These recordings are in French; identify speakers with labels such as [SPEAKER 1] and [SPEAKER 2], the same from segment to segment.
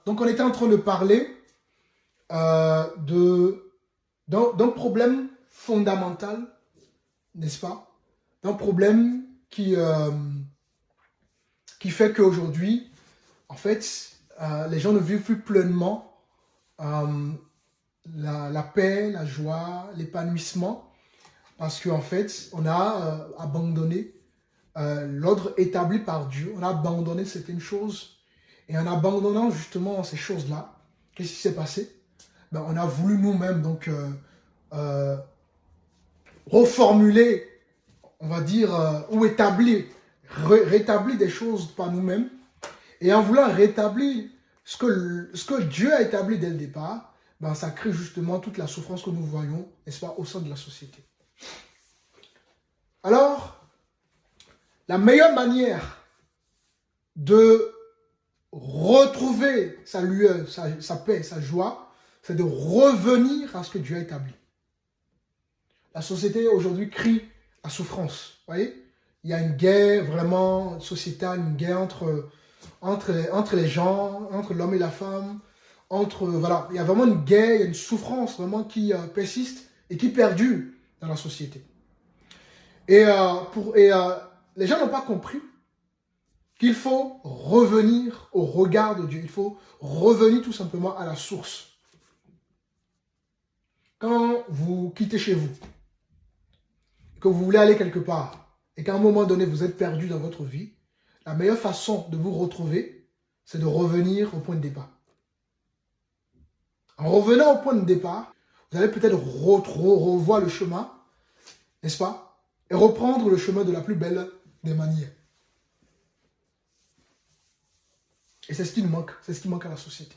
[SPEAKER 1] Donc on était en train de parler d'un problème fondamental, n'est-ce pas? D'un problème qui fait qu'aujourd'hui, en fait, les gens ne vivent plus pleinement la paix, la joie, l'épanouissement, parce qu'en fait, on a abandonné l'ordre établi par Dieu, on a abandonné certaines choses, et en abandonnant justement ces choses-là, qu'est-ce qui s'est passé? Ben, on a voulu nous-mêmes donc reformuler, on va dire, ou établir, rétablir des choses par nous-mêmes. Et en voulant rétablir ce que Dieu a établi dès le départ, ben, ça crée justement toute la souffrance que nous voyons, n'est-ce pas, au sein de la société. Alors, la meilleure manière de retrouver sa lueur, sa paix, sa joie, c'est de revenir à ce que Dieu a établi. La société aujourd'hui crie la souffrance. Vous voyez? Il y a une guerre vraiment sociétale, une guerre entre les gens, entre l'homme et la femme. Voilà, il y a vraiment une guerre, il y a une souffrance vraiment qui persiste et qui perdure dans la société. Et les gens n'ont pas compris qu'il faut revenir au regard de Dieu. Il faut revenir tout simplement à la source. Quand vous quittez chez vous, que vous voulez aller quelque part, et qu'à un moment donné, vous êtes perdu dans votre vie, la meilleure façon de vous retrouver, c'est de revenir au point de départ. En revenant au point de départ, vous allez peut-être revoir le chemin, n'est-ce pas? Et reprendre le chemin de la plus belle des manières. Et c'est ce qui nous manque, c'est ce qui manque à la société.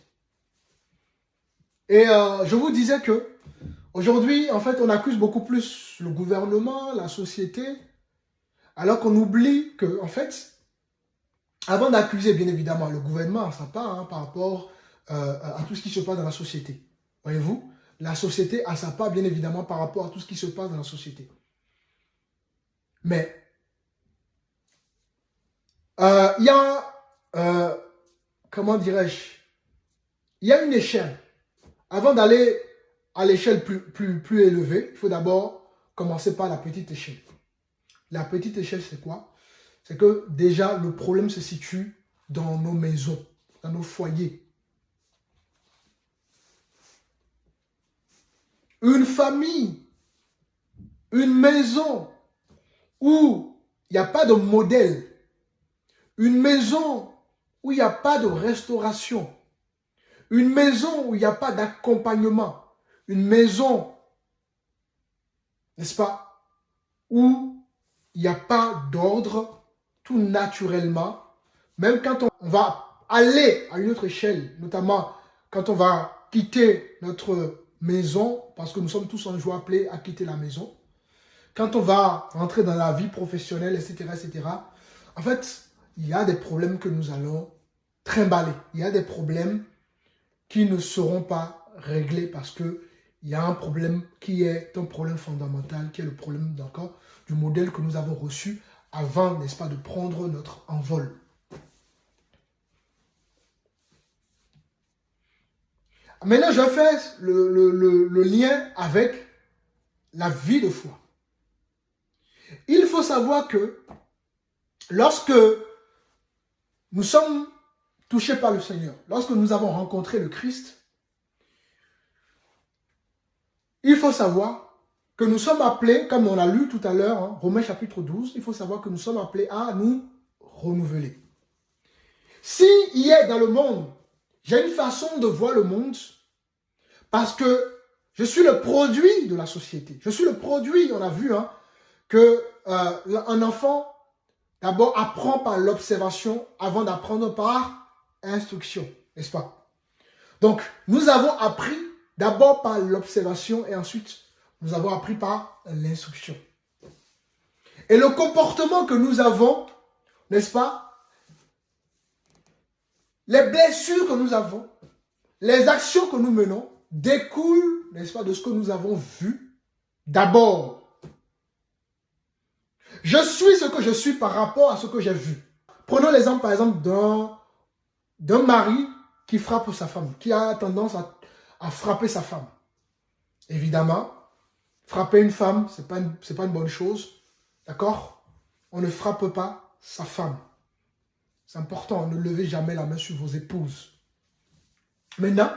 [SPEAKER 1] Et je vous disais que aujourd'hui, en fait, on accuse beaucoup plus le gouvernement, la société, alors qu'on oublie que, en fait, avant d'accuser bien évidemment le gouvernement, ça part par rapport à tout ce qui se passe dans la société. Voyez-vous, la société a sa part bien évidemment par rapport à tout ce qui se passe dans la société. Mais il y a, comment dirais-je, il y a une échelle. Avant d'aller à l'échelle plus élevée, il faut d'abord commencer par la petite échelle. La petite échelle, c'est quoi? C'est que déjà, le problème se situe dans nos maisons, dans nos foyers. Une famille, une maison où il n'y a pas de modèle, une maison où il n'y a pas de restauration, une maison où il n'y a pas d'accompagnement, une maison, n'est-ce pas, où il n'y a pas d'ordre, tout naturellement, même quand on va aller à une autre échelle, notamment quand on va quitter notre maison, parce que nous sommes tous un jour appelés à quitter la maison, quand on va rentrer dans la vie professionnelle, etc., etc., en fait, il y a des problèmes que nous allons trimballer. Il y a des problèmes qui ne seront pas réglés parce qu'il y a un problème qui est un problème fondamental, qui est le problème d'accord du modèle que nous avons reçu avant, n'est-ce pas, de prendre notre envol. Maintenant, je fais le lien avec la vie de foi. Il faut savoir que lorsque nous sommes touchés par le Seigneur, lorsque nous avons rencontré le Christ, il faut savoir que nous sommes appelés, comme on l'a lu tout à l'heure, Romains chapitre 12, il faut savoir que nous sommes appelés à nous renouveler. S'il y a dans le monde, j'ai une façon de voir le monde parce que je suis le produit de la société. Je suis le produit, on a vu qu'un enfant d'abord apprend par l'observation avant d'apprendre par instruction, n'est-ce pas? Donc, nous avons appris d'abord par l'observation et ensuite nous avons appris par l'instruction. Et le comportement que nous avons, n'est-ce pas? Les blessures que nous avons, les actions que nous menons découlent, n'est-ce pas, de ce que nous avons vu d'abord. Je suis ce que je suis par rapport à ce que j'ai vu. Prenons l'exemple, par exemple, d'un mari qui frappe sa femme, qui a tendance à frapper sa femme. Évidemment, frapper une femme, ce n'est pas une bonne chose. D'accord? On ne frappe pas sa femme. C'est important, ne levez jamais la main sur vos épouses. Maintenant,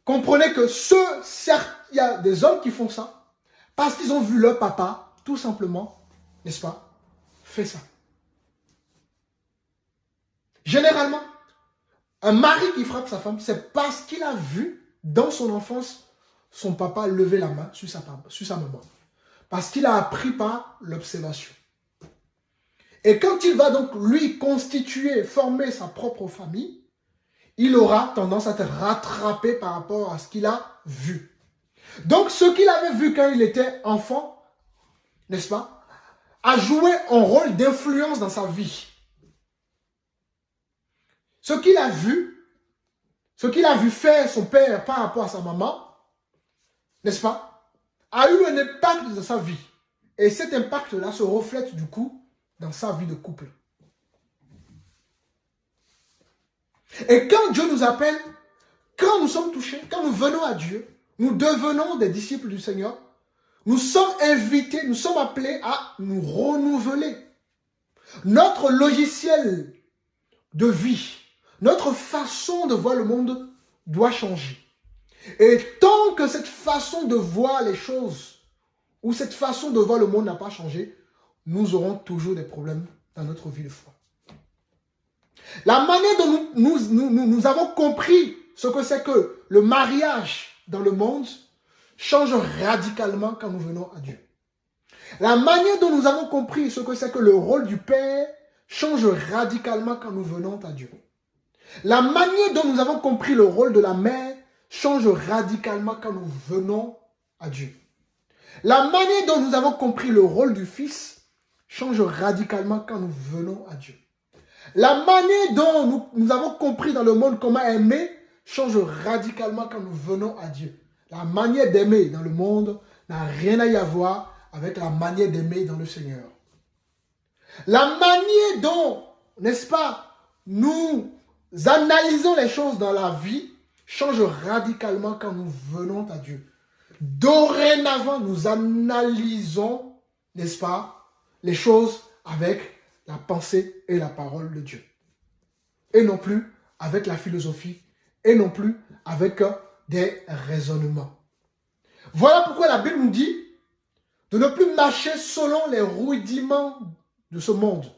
[SPEAKER 1] comprenez que certes, il y a des hommes qui font ça, parce qu'ils ont vu leur papa, tout simplement, n'est-ce pas, fait ça. Généralement, un mari qui frappe sa femme, c'est parce qu'il a vu dans son enfance son papa lever la main sur sa maman. Parce qu'il a appris par l'observation. Et quand il va donc lui constituer, former sa propre famille, il aura tendance à être rattrapé par rapport à ce qu'il a vu. Donc ce qu'il avait vu quand il était enfant, n'est-ce pas, a joué un rôle d'influence dans sa vie. Ce qu'il a vu faire son père par rapport à sa maman, n'est-ce pas, a eu un impact dans sa vie. Et cet impact-là se reflète du coup dans sa vie de couple. Et quand Dieu nous appelle, quand nous sommes touchés, quand nous venons à Dieu, nous devenons des disciples du Seigneur, nous sommes invités, nous sommes appelés à nous renouveler. Notre logiciel de vie, notre façon de voir le monde doit changer. Et tant que cette façon de voir les choses ou cette façon de voir le monde n'a pas changé, nous aurons toujours des problèmes dans notre vie de foi. La manière dont nous avons compris ce que c'est que le mariage dans le monde change radicalement quand nous venons à Dieu. La manière dont nous avons compris ce que c'est que le rôle du Père change radicalement quand nous venons à Dieu. La manière dont nous avons compris le rôle de la mère change radicalement quand nous venons à Dieu. La manière dont nous avons compris le rôle du Fils change radicalement quand nous venons à Dieu. La manière dont nous avons compris dans le monde comment aimer change radicalement quand nous venons à Dieu. La manière d'aimer dans le monde n'a rien à y voir avec la manière d'aimer dans le Seigneur. La manière dont, n'est-ce pas, nous analysons les choses dans la vie change radicalement quand nous venons à Dieu. Dorénavant, nous analysons, n'est-ce pas, les choses avec la pensée et la parole de Dieu. Et non plus avec la philosophie, et non plus avec des raisonnements. Voilà pourquoi la Bible nous dit de ne plus marcher selon les rudiments de ce monde,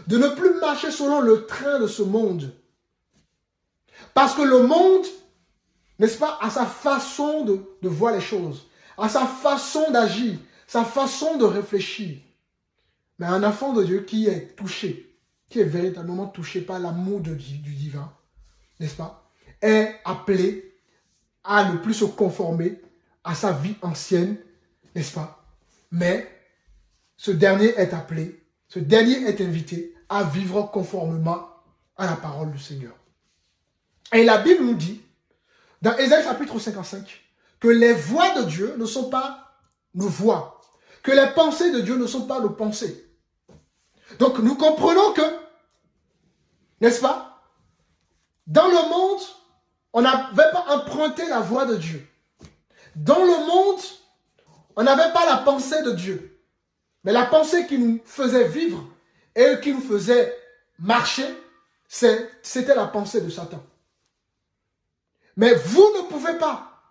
[SPEAKER 1] de ne plus marcher selon le train de ce monde. Parce que le monde, n'est-ce pas, a sa façon de voir les choses, a sa façon d'agir, sa façon de réfléchir. Mais un enfant de Dieu qui est touché, qui est véritablement touché par l'amour du divin, n'est-ce pas, est appelé à ne plus se conformer à sa vie ancienne, n'est-ce pas? Mais ce dernier est appelé, ce dernier est invité à vivre conformément à la parole du Seigneur. Et la Bible nous dit, dans Ésaïe chapitre 55, que les voix de Dieu ne sont pas nos voix, que les pensées de Dieu ne sont pas nos pensées. Donc nous comprenons que, n'est-ce pas, dans le monde, on n'avait pas emprunté la voix de Dieu. Dans le monde, on n'avait pas la pensée de Dieu. Mais la pensée qui nous faisait vivre et qui nous faisait marcher, c'était la pensée de Satan. Mais vous ne pouvez pas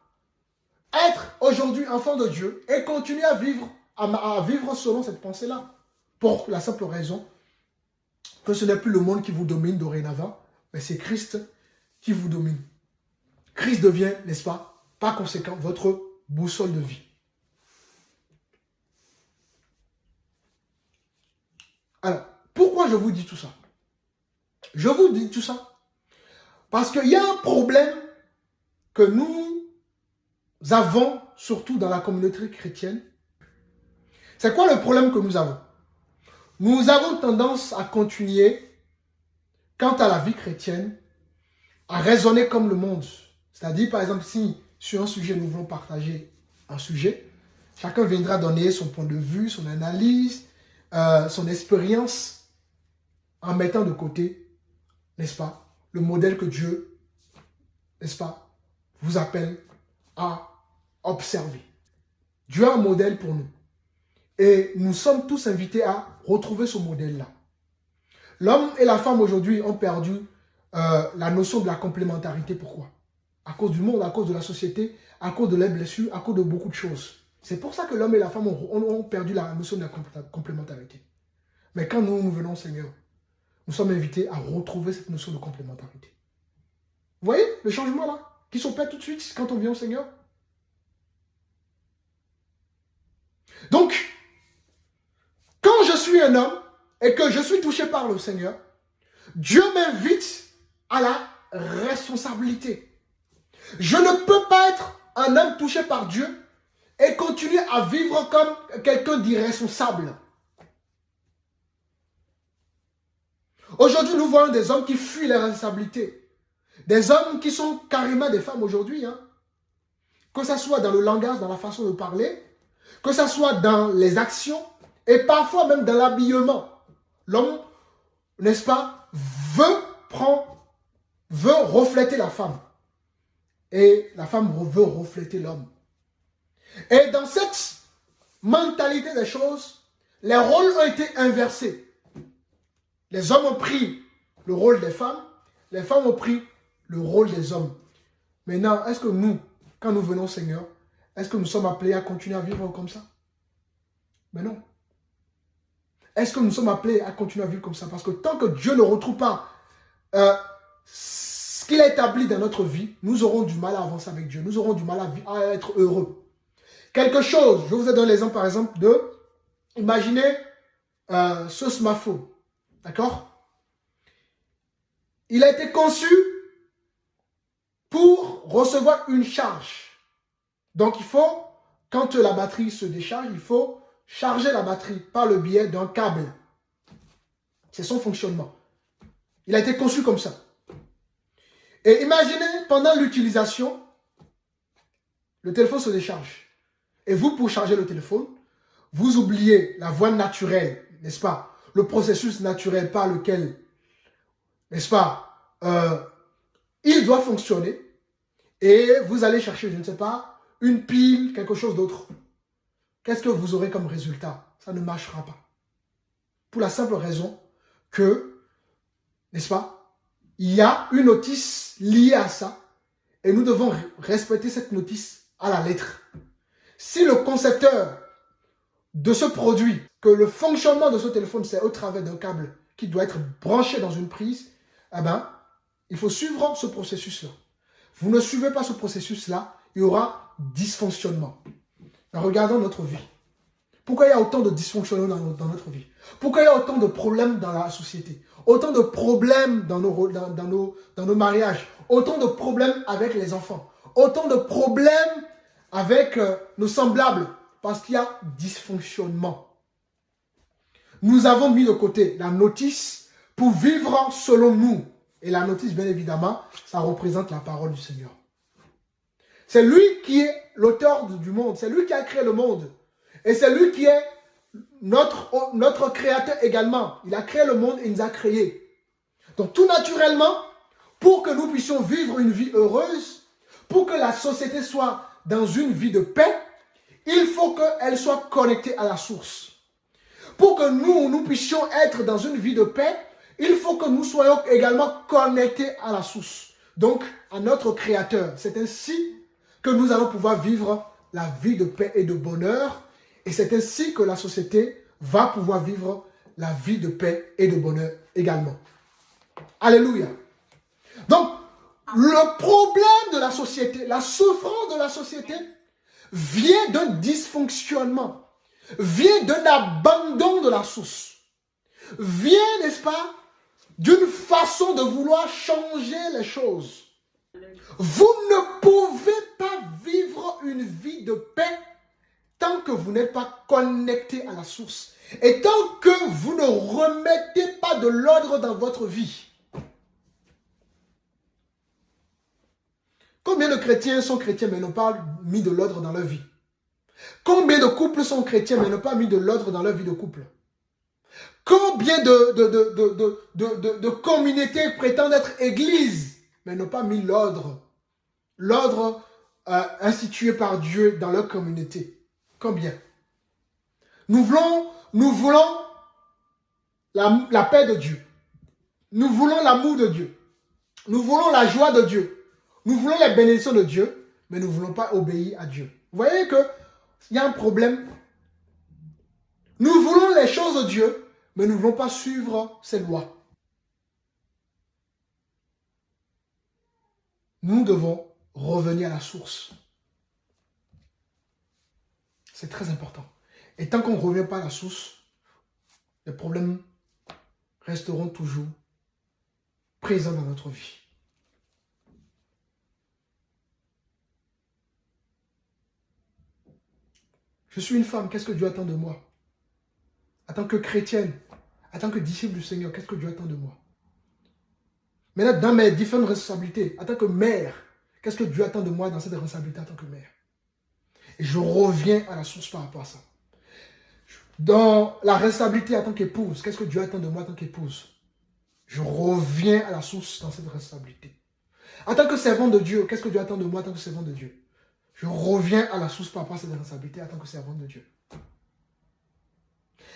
[SPEAKER 1] être aujourd'hui enfant de Dieu et continuer à vivre selon cette pensée-là. Pour la simple raison que ce n'est plus le monde qui vous domine dorénavant, mais c'est Christ qui vous domine. Christ devient, n'est-ce pas, par conséquent, votre boussole de vie. Alors, pourquoi je vous dis tout ça? Je vous dis tout ça parce qu'il y a un problème que nous avons, surtout dans la communauté chrétienne. C'est quoi le problème que nous avons? Nous avons tendance à continuer, quant à la vie chrétienne, à raisonner comme le monde. C'est-à-dire, par exemple, si sur un sujet nous voulons partager un sujet, chacun viendra donner son point de vue, son analyse, son expérience, en mettant de côté, n'est-ce pas, le modèle que Dieu, n'est-ce pas, vous appelle à observer. Dieu a un modèle pour nous. Et nous sommes tous invités à retrouver ce modèle-là. L'homme et la femme aujourd'hui ont perdu la notion de la complémentarité. Pourquoi? À cause du monde, à cause de la société, à cause de leurs blessures, à cause de beaucoup de choses. C'est pour ça que l'homme et la femme ont perdu la notion de la complémentarité. Mais quand nous venons au Seigneur, nous sommes invités à retrouver cette notion de complémentarité. Vous voyez le changement là qui s'opère tout de suite quand on vient au Seigneur? Donc, quand je suis un homme et que je suis touché par le Seigneur, Dieu m'invite à la responsabilité. Je ne peux pas être un homme touché par Dieu et continuer à vivre comme quelqu'un d'irresponsable. Aujourd'hui, nous voyons des hommes qui fuient les responsabilités. Des hommes qui sont carrément des femmes aujourd'hui. Hein. Que ce soit dans le langage, dans la façon de parler, que ce soit dans les actions et parfois même dans l'habillement. L'homme, n'est-ce pas, veut refléter la femme. Et la femme veut refléter l'homme. Et dans cette mentalité des choses, les rôles ont été inversés. Les hommes ont pris le rôle des femmes, les femmes ont pris le rôle des hommes. Maintenant, est-ce que nous, quand nous venons au Seigneur, est-ce que nous sommes appelés à continuer à vivre comme ça? Mais non. Est-ce que nous sommes appelés à continuer à vivre comme ça? Parce que tant que Dieu ne retrouve pas ce qu'il a établi dans notre vie, nous aurons du mal à avancer avec Dieu. Nous aurons du mal à être heureux. Quelque chose, je vous ai donné l'exemple par exemple de, imaginez ce smartphone. D'accord? Il a été conçu pour recevoir une charge. Donc il faut, quand la batterie se décharge, il faut charger la batterie par le biais d'un câble. C'est son fonctionnement. Il a été conçu comme ça. Et imaginez, pendant l'utilisation, le téléphone se décharge. Et vous, pour charger le téléphone, vous oubliez la voie naturelle, n'est-ce pas? Le processus naturel par lequel, n'est-ce pas, il doit fonctionner. Et vous allez chercher, je ne sais pas, une pile, quelque chose d'autre. Qu'est-ce que vous aurez comme résultat? Ça ne marchera pas. Pour la simple raison que, n'est-ce pas, il y a une notice liée à ça et nous devons respecter cette notice à la lettre. Si le concepteur de ce produit, que le fonctionnement de ce téléphone, c'est au travers d'un câble qui doit être branché dans une prise, eh ben, il faut suivre ce processus-là. Vous ne suivez pas ce processus-là, il y aura dysfonctionnement. Regardons notre vie. Pourquoi il y a autant de dysfonctionnements dans notre vie? Pourquoi il y a autant de problèmes dans la société? Autant de problèmes dans nos mariages? Autant de problèmes avec les enfants? Autant de problèmes avec nos semblables? Parce qu'il y a dysfonctionnement. Nous avons mis de côté la notice pour vivre selon nous. Et la notice, bien évidemment, ça représente la parole du Seigneur. C'est lui qui est l'auteur du monde. C'est lui qui a créé le monde. Et c'est lui qui est notre créateur également. Il a créé le monde et il nous a créés. Donc tout naturellement, pour que nous puissions vivre une vie heureuse, pour que la société soit dans une vie de paix, il faut qu'elle soit connectée à la source. Pour que nous puissions être dans une vie de paix, il faut que nous soyons également connectés à la source. Donc, à notre Créateur. C'est ainsi que nous allons pouvoir vivre la vie de paix et de bonheur. Et c'est ainsi que la société va pouvoir vivre la vie de paix et de bonheur également. Alléluia. Donc, le problème de la société, la souffrance de la société, vient d'un dysfonctionnement, vient d'un abandon de la source, vient, n'est-ce pas, d'une façon de vouloir changer les choses. Vous ne pouvez pas vivre une vie de paix tant que vous n'êtes pas connecté à la source et tant que vous ne remettez pas de l'ordre dans votre vie. Combien de chrétiens sont chrétiens mais n'ont pas mis de l'ordre dans leur vie? Combien de couples sont chrétiens mais n'ont pas mis de l'ordre dans leur vie de couple? Combien de communautés prétendent être églises, mais n'ont pas mis l'ordre institué par Dieu dans leur communauté. Combien? Nous voulons la paix de Dieu. Nous voulons l'amour de Dieu. Nous voulons la joie de Dieu. Nous voulons les bénédictions de Dieu, mais nous ne voulons pas obéir à Dieu. Vous voyez qu'il y a un problème. Nous voulons les choses de Dieu, mais nous ne voulons pas suivre ses lois. Nous devons revenir à la source. C'est très important. Et tant qu'on ne revient pas à la source, les problèmes resteront toujours présents dans notre vie. Je suis une femme, qu'est-ce que Dieu attend de moi? En tant que chrétienne, en tant que disciple du Seigneur, qu'est-ce que Dieu attend de moi? Maintenant, dans mes différentes responsabilités, en tant que mère, qu'est-ce que Dieu attend de moi dans cette responsabilité en tant que mère? Et je reviens à la source par rapport à ça. Dans la responsabilité en tant qu'épouse, qu'est-ce que Dieu attend de moi en tant qu'épouse? Je reviens à la source dans cette responsabilité. En tant que servant de Dieu, qu'est-ce que Dieu attend de moi en tant que servant de Dieu? Je reviens à la source par rapport à cette responsabilité en tant que servant de Dieu.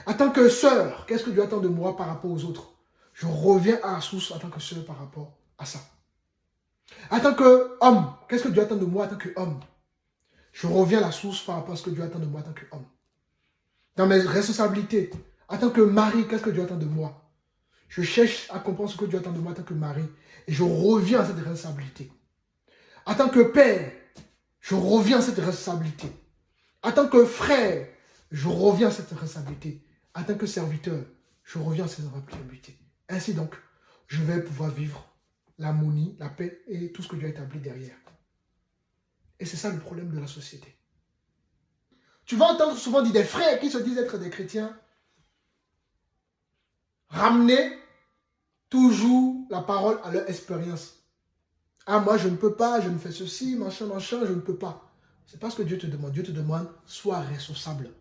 [SPEAKER 1] En tant que sœur, qu'est-ce que Dieu attend de moi par rapport aux autres? Je reviens à la source en tant que sœur par rapport à ça. En tant qu'homme, qu'est-ce que Dieu attend de moi en tant qu'homme? Je reviens à la source par rapport à ce que Dieu attend de moi en tant qu'homme. Dans mes responsabilités, en tant que mari, qu'est-ce que Dieu attend de moi? Je cherche à comprendre ce que Dieu attend de moi en tant que mari. Et je reviens à cette responsabilité. En tant que père, je reviens à cette responsabilité. En tant que frère, je reviens à cette responsabilité. En tant que serviteur, je reviens à cette responsabilité. Ainsi donc, je vais pouvoir vivre l'harmonie, la paix et tout ce que Dieu a établi derrière. Et c'est ça le problème de la société. Tu vas entendre souvent dire des frères qui se disent être des chrétiens, ramener toujours la parole à leur expérience. Ah, moi je ne peux pas, je ne fais ceci, machin, je ne peux pas. C'est pas ce que Dieu te demande. Dieu te demande, sois responsable.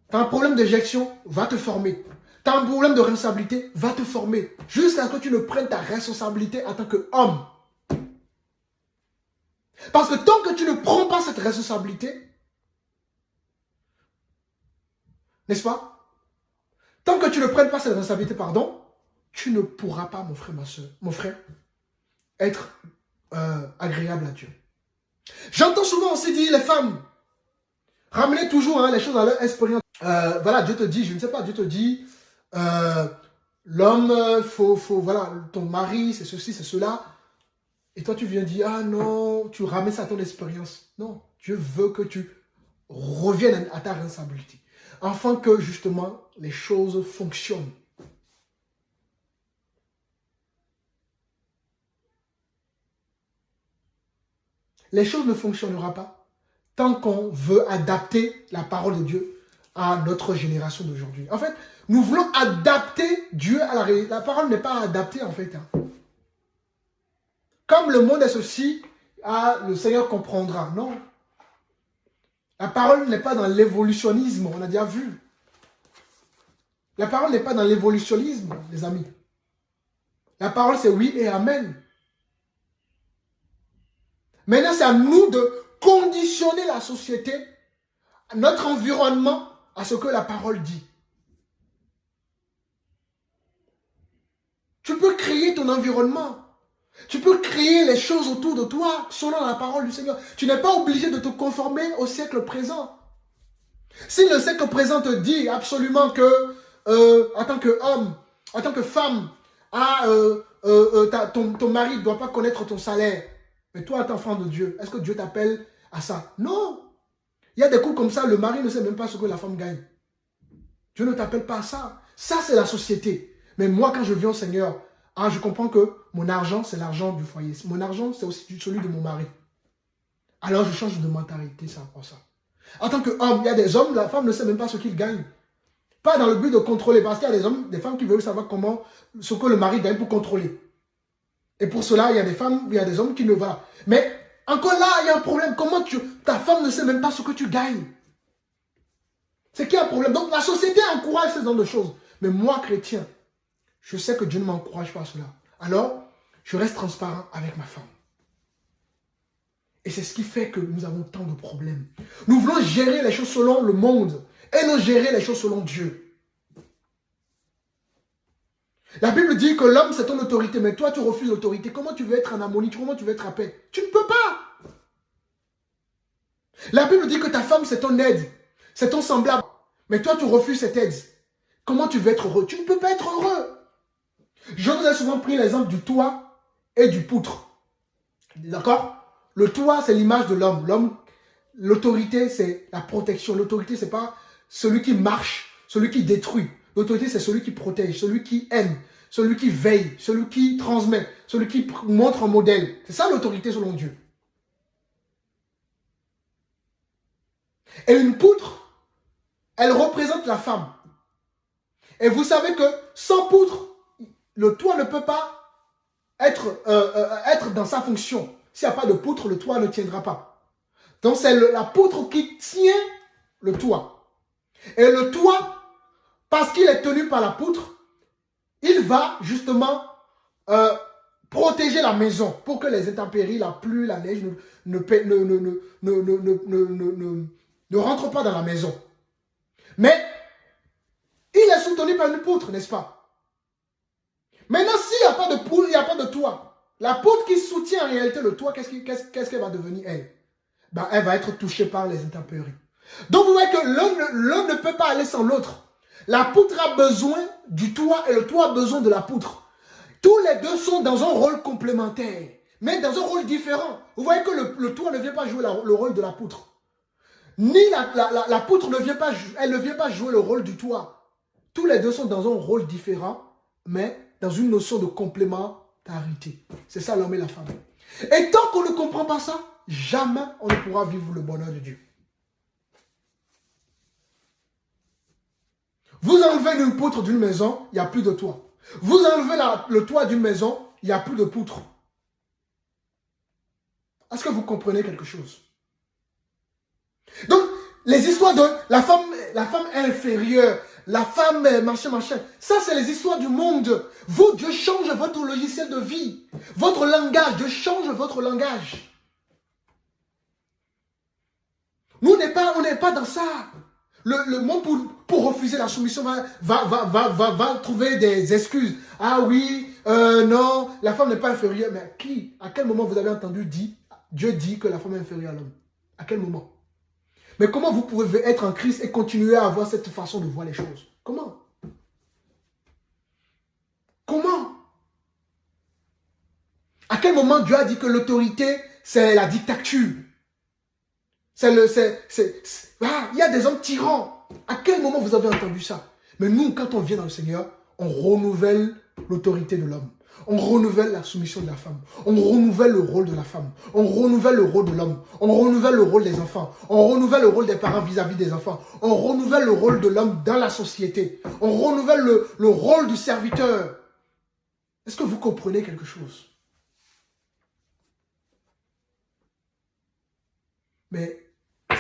[SPEAKER 1] Tu as un problème d'éjection, va te former. Tu as un problème de responsabilité, va te former. Jusqu'à ce que tu ne prennes ta responsabilité en tant qu'homme. Parce que tant que tu ne prends pas cette responsabilité, n'est-ce pas? Tant que tu ne prennes pas cette responsabilité, pardon, tu ne pourras pas, mon frère, ma soeur, mon frère, être agréable à Dieu. J'entends souvent aussi dire, les femmes, ramenez toujours les choses à leur expérience. Voilà, Dieu te dit, je ne sais pas, Dieu te dit, l'homme, voilà, ton mari, c'est ceci, c'est cela. Et toi, tu viens dire, ah non, tu ramènes ça à ton expérience. Non, Dieu veut que tu reviennes à ta responsabilité. Afin que, justement, les choses fonctionnent. Les choses ne fonctionneront pas tant qu'on veut adapter la parole de Dieu à notre génération d'aujourd'hui. En fait, nous voulons adapter Dieu à la réalité. La parole n'est pas adaptée, en fait. Comme le monde est ceci, le Seigneur comprendra. Non. La parole n'est pas dans l'évolutionnisme, on a déjà vu. La parole n'est pas dans l'évolutionnisme, les amis. La parole, c'est oui et amen. Maintenant, c'est à nous de conditionner la société, notre environnement, à ce que la parole dit. Tu peux créer ton environnement. Tu peux créer les choses autour de toi selon la parole du Seigneur. Tu n'es pas obligé de te conformer au siècle présent. Si le siècle présent te dit absolument que, en tant qu'homme, en tant que femme, ton mari ne doit pas connaître ton salaire, mais toi, en tant qu'enfant de Dieu, est-ce que Dieu t'appelle à ça? Non. Il y a des coups comme ça, le mari ne sait même pas ce que la femme gagne. Dieu ne t'appelle pas à ça. Ça, c'est la société. Mais moi, quand je viens au Seigneur, je comprends que mon argent, c'est l'argent du foyer. Mon argent, c'est aussi celui de mon mari. Alors, je change de mentalité, ça, pour ça. En tant qu'homme, il y a des hommes, la femme ne sait même pas ce qu'ils gagnent. Pas dans le but de contrôler, parce qu'il y a des hommes, des femmes qui veulent savoir ce que le mari gagne pour contrôler. Et pour cela, il y a des femmes, il y a des hommes qui ne vont. Mais encore là, il y a un problème. Comment ta femme ne sait même pas ce que tu gagnes? C'est qu'il y a un problème. Donc la société encourage ce genre de choses. Mais moi, chrétien, je sais que Dieu ne m'encourage pas à cela. Alors, je reste transparent avec ma femme. Et c'est ce qui fait que nous avons tant de problèmes. Nous voulons gérer les choses selon le monde et non gérer les choses selon Dieu. La Bible dit que l'homme c'est ton autorité, mais toi tu refuses l'autorité. Comment tu veux être en harmonie? Comment tu veux être en paix? Tu ne peux pas. La Bible dit que ta femme c'est ton aide, c'est ton semblable, mais toi tu refuses cette aide. Comment tu veux être heureux? Tu ne peux pas être heureux. Je vous ai souvent pris l'exemple du toit et du poutre. D'accord? Le toit, c'est l'image de l'homme. L'homme, l'autorité, c'est la protection. L'autorité, c'est pas celui qui marche, celui qui détruit. L'autorité, c'est celui qui protège, celui qui aime, celui qui veille, celui qui transmet, celui qui montre un modèle. C'est ça l'autorité selon Dieu. Et une poutre, elle représente la femme. Et vous savez que sans poutre, le toit ne peut pas être dans sa fonction. S'il n'y a pas de poutre, le toit ne tiendra pas. Donc c'est la poutre qui tient le toit. Et le toit, parce qu'il est tenu par la poutre, il va justement protéger la maison pour que les intempéries, la pluie, la neige ne rentrent pas dans la maison. Mais il est soutenu par une poutre, n'est-ce pas? Maintenant, s'il n'y a pas de poutre, il n'y a pas de toit. La poutre qui soutient en réalité le toit, qu'est-ce qu'elle va devenir, elle? Ben, elle va être touchée par les intempéries. Donc, vous voyez que l'un ne peut pas aller sans l'autre. La poutre a besoin du toit et le toit a besoin de la poutre. Tous les deux sont dans un rôle complémentaire, mais dans un rôle différent. Vous voyez que le toit ne vient pas jouer le rôle de la poutre. Ni la poutre ne vient pas jouer le rôle du toit. Tous les deux sont dans un rôle différent, mais dans une notion de complémentarité. C'est ça l'homme et la femme. Et tant qu'on ne comprend pas ça, jamais on ne pourra vivre le bonheur de Dieu. Vous enlevez une poutre d'une maison, il n'y a plus de toit. Vous enlevez le toit d'une maison, il n'y a plus de poutre. Est-ce que vous comprenez quelque chose? Donc, les histoires de la femme inférieure, la femme machin, ça c'est les histoires du monde. Vous, Dieu change votre logiciel de vie. Votre langage, Dieu change votre langage. Nous, on n'est pas dans ça. Le monde pour refuser la soumission va trouver des excuses. Ah oui, non, la femme n'est pas inférieure. Mais qui? À quel moment vous avez entendu Dieu dit que la femme est inférieure à l'homme? À quel moment? Mais comment vous pouvez être en Christ et continuer à avoir cette façon de voir les choses? Comment? Comment? À quel moment Dieu a dit que l'autorité, c'est la dictature? Il y a des hommes tyrans. À quel moment vous avez entendu ça? Mais nous, quand on vient dans le Seigneur, on renouvelle l'autorité de l'homme. On renouvelle la soumission de la femme. On renouvelle le rôle de la femme. On renouvelle le rôle de l'homme. On renouvelle le rôle des enfants. On renouvelle le rôle des parents vis-à-vis des enfants. On renouvelle le rôle de l'homme dans la société. On renouvelle le rôle du serviteur. Est-ce que vous comprenez quelque chose? Mais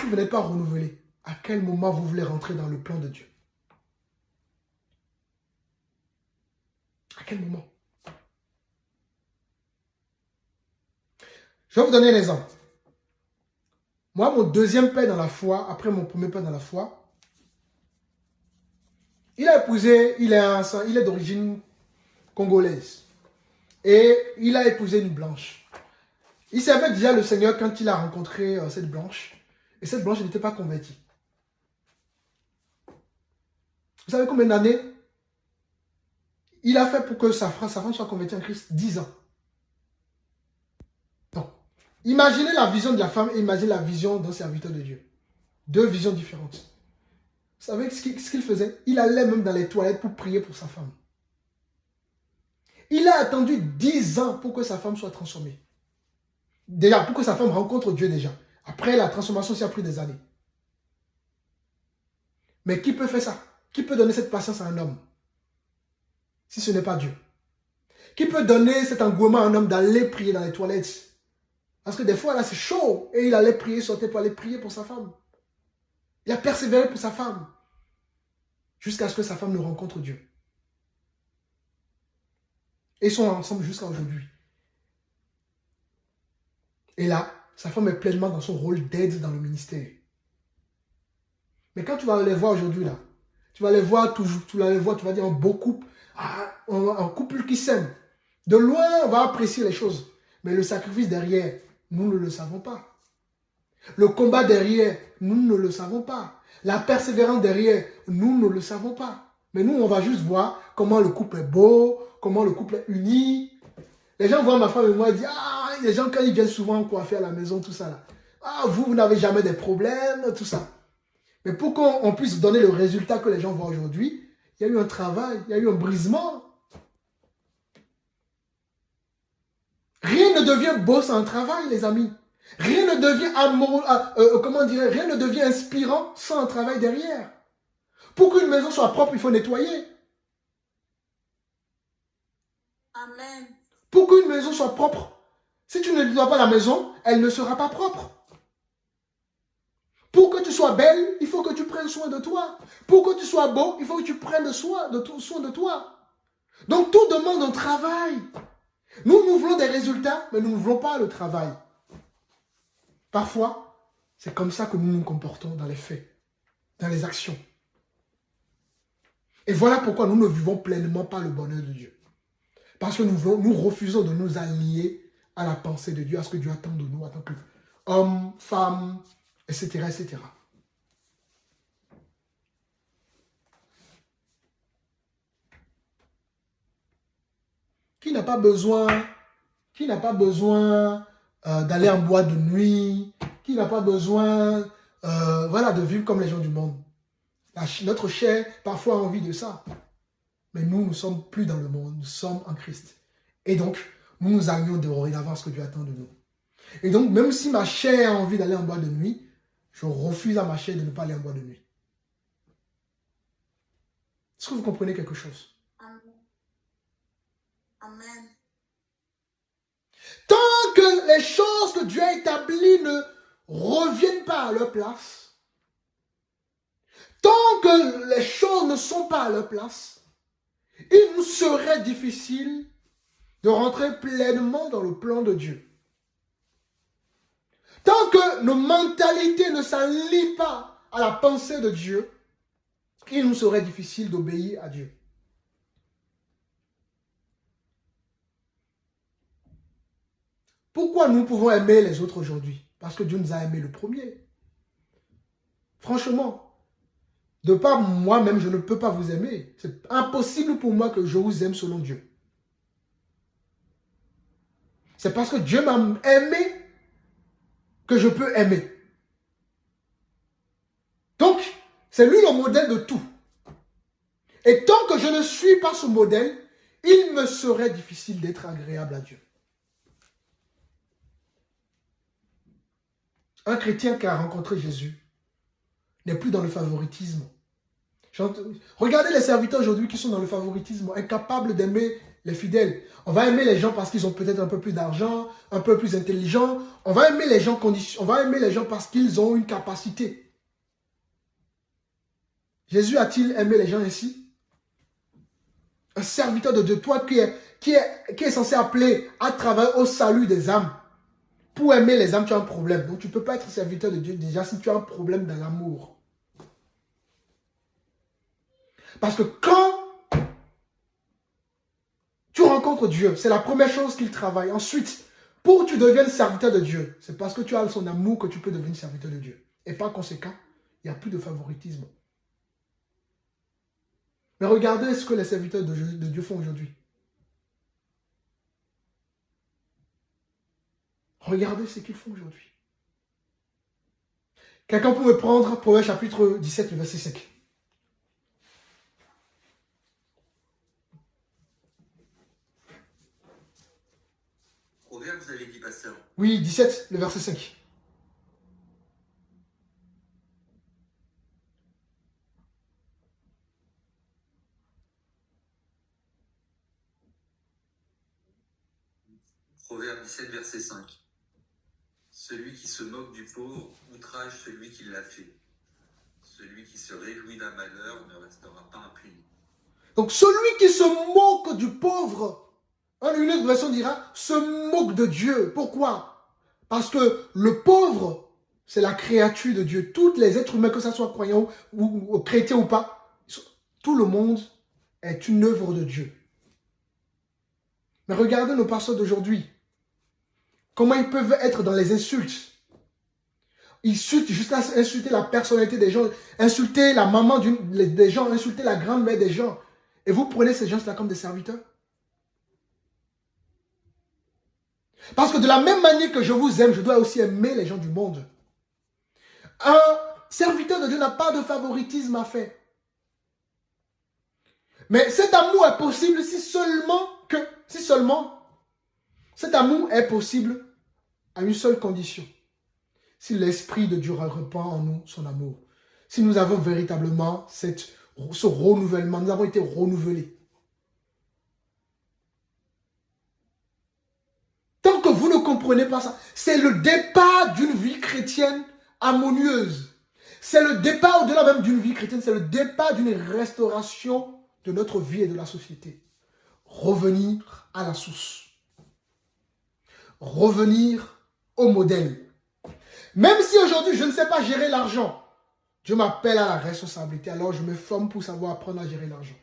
[SPEAKER 1] si vous n'êtes pas renouvelé, à quel moment vous voulez rentrer dans le plan de Dieu? À quel moment? Je vais vous donner un exemple. Moi, mon deuxième père dans la foi, après mon premier père dans la foi, il a épousé, il est d'origine congolaise. Et il a épousé une blanche. Il servait déjà le Seigneur quand il a rencontré cette blanche. Et cette blanche n'était pas convertie. Vous savez combien d'années il a fait pour que sa femme soit convertie en Christ? 10 ans. Non. Imaginez la vision de la femme et imaginez la vision d'un serviteur de Dieu. Deux visions différentes. Vous savez ce qu'il faisait? Il allait même dans les toilettes pour prier pour sa femme. Il a attendu 10 ans pour que sa femme soit transformée. Déjà, pour que sa femme rencontre Dieu déjà. Après, la transformation, ça a pris des années. Mais qui peut faire ça? Qui peut donner cette patience à un homme? Si ce n'est pas Dieu. Qui peut donner cet engouement à un homme d'aller prier dans les toilettes? Parce que des fois, là, c'est chaud. Et il allait prier, sortait pour aller prier pour sa femme. Il a persévéré pour sa femme. jusqu'à ce que sa femme ne rencontre Dieu. Et ils sont ensemble jusqu'à aujourd'hui. Et là, sa femme est pleinement dans son rôle d'aide dans le ministère. Mais quand tu vas les voir aujourd'hui, là, tu vas les voir toujours, tu vas dire un beau couple, un couple qui s'aime. De loin, on va apprécier les choses. Mais le sacrifice derrière, nous ne le savons pas. Le combat derrière, nous ne le savons pas. La persévérance derrière, nous ne le savons pas. Mais nous, on va juste voir comment le couple est beau, comment le couple est uni. Les gens voient ma femme et moi et disent, les gens quand ils viennent souvent coiffer à la maison, tout ça là. Vous n'avez jamais de problèmes, tout ça. Mais pour qu'on puisse donner le résultat que les gens voient aujourd'hui, il y a eu un travail, il y a eu un brisement. Rien ne devient beau sans un travail, les amis. Rien ne devient rien ne devient inspirant sans un travail derrière. Pour qu'une maison soit propre, il faut nettoyer.
[SPEAKER 2] Amen.
[SPEAKER 1] Pour qu'une maison soit propre, si tu ne nettoies pas la maison, elle ne sera pas propre. Pour que tu sois belle, il faut que tu prennes soin de toi. Pour que tu sois beau, il faut que tu prennes soin de toi. Donc tout demande un travail. Nous voulons des résultats, mais nous ne voulons pas le travail. Parfois, c'est comme ça que nous nous comportons dans les faits, dans les actions. Et voilà pourquoi nous ne vivons pleinement pas le bonheur de Dieu. Parce que nous refusons de nous aligner à la pensée de Dieu, à ce que Dieu attend de nous en tant qu'hommes, femmes, etc., etc. Qui n'a pas besoin d'aller en boîte de nuit, qui n'a pas besoin de vivre comme les gens du monde. Notre chair, parfois, a envie de ça. Mais nous ne sommes plus dans le monde, nous sommes en Christ. Et donc, nous nous alignons dorénavant ce que Dieu attend de nous. Et donc, même si ma chair a envie d'aller en boîte de nuit, je refuse à ma chair de ne pas aller en boîte de nuit. Est-ce que vous comprenez quelque chose?
[SPEAKER 2] Amen.
[SPEAKER 1] Tant que les choses que Dieu a établies ne reviennent pas à leur place, tant que les choses ne sont pas à leur place, il nous serait difficile de rentrer pleinement dans le plan de Dieu. Tant que nos mentalités ne s'allient pas à la pensée de Dieu, il nous serait difficile d'obéir à Dieu. Pourquoi nous pouvons aimer les autres aujourd'hui? Parce que Dieu nous a aimés le premier. Franchement, de par moi-même, je ne peux pas vous aimer. C'est impossible pour moi que je vous aime selon Dieu. C'est parce que Dieu m'a aimé que je peux aimer. Donc, c'est lui le modèle de tout. Et tant que je ne suis pas ce modèle, il me serait difficile d'être agréable à Dieu. Un chrétien qui a rencontré Jésus n'est plus dans le favoritisme. Regardez les serviteurs aujourd'hui qui sont dans le favoritisme, incapables d'aimer les fidèles. On va aimer les gens parce qu'ils ont peut-être un peu plus d'argent, un peu plus intelligents. On va aimer les gens parce qu'ils ont une capacité. Jésus a-t-il aimé les gens ainsi? Un serviteur de Dieu, toi qui est censé appeler à travailler au salut des âmes. Pour aimer les âmes, tu as un problème. Donc tu ne peux pas être serviteur de Dieu déjà si tu as un problème dans l'amour. Parce que quand tu rencontres Dieu, c'est la première chose qu'il travaille. Ensuite, pour que tu deviennes serviteur de Dieu, c'est parce que tu as son amour que tu peux devenir serviteur de Dieu. Et par conséquent, il n'y a plus de favoritisme. Mais regardez ce que les serviteurs de Dieu font aujourd'hui. Regardez ce qu'ils font aujourd'hui. Quelqu'un peut me prendre Proverbe chapitre 17, le verset 5.
[SPEAKER 2] Proverbe, vous avez dit, pasteur.
[SPEAKER 1] Oui, 17, le verset 5.
[SPEAKER 2] Proverbe 17, verset 5. Celui qui se moque du pauvre outrage celui qui l'a fait. Celui qui se réjouit d'un malheur ne restera pas impuni.
[SPEAKER 1] Donc celui qui se moque du pauvre, une autre version dira, se moque de Dieu. Pourquoi? Parce que le pauvre, c'est la créature de Dieu. Tous les êtres humains, que ce soit croyants ou chrétiens ou pas, tout le monde est une œuvre de Dieu. Mais regardez nos pasteurs d'aujourd'hui. Comment ils peuvent être dans les insultes. Ils insultent jusqu'à insulter la personnalité des gens, insulter la maman des gens, insulter la grand-mère des gens. Et vous prenez ces gens-là comme des serviteurs? Parce que de la même manière que je vous aime, je dois aussi aimer les gens du monde. Un serviteur de Dieu n'a pas de favoritisme à faire. Mais cet amour est possible si seulement cet amour est possible à une seule condition. Si l'Esprit de Dieu répand en nous son amour. Si nous avons véritablement ce renouvellement, nous avons été renouvelés. Tant que vous ne comprenez pas ça, c'est le départ d'une vie chrétienne harmonieuse. C'est le départ au-delà même d'une vie chrétienne, c'est le départ d'une restauration de notre vie et de la société. Revenir à la source. Revenir au modèle. Même si aujourd'hui je ne sais pas gérer l'argent, Dieu m'appelle à la responsabilité, alors je me forme pour savoir apprendre à gérer l'argent.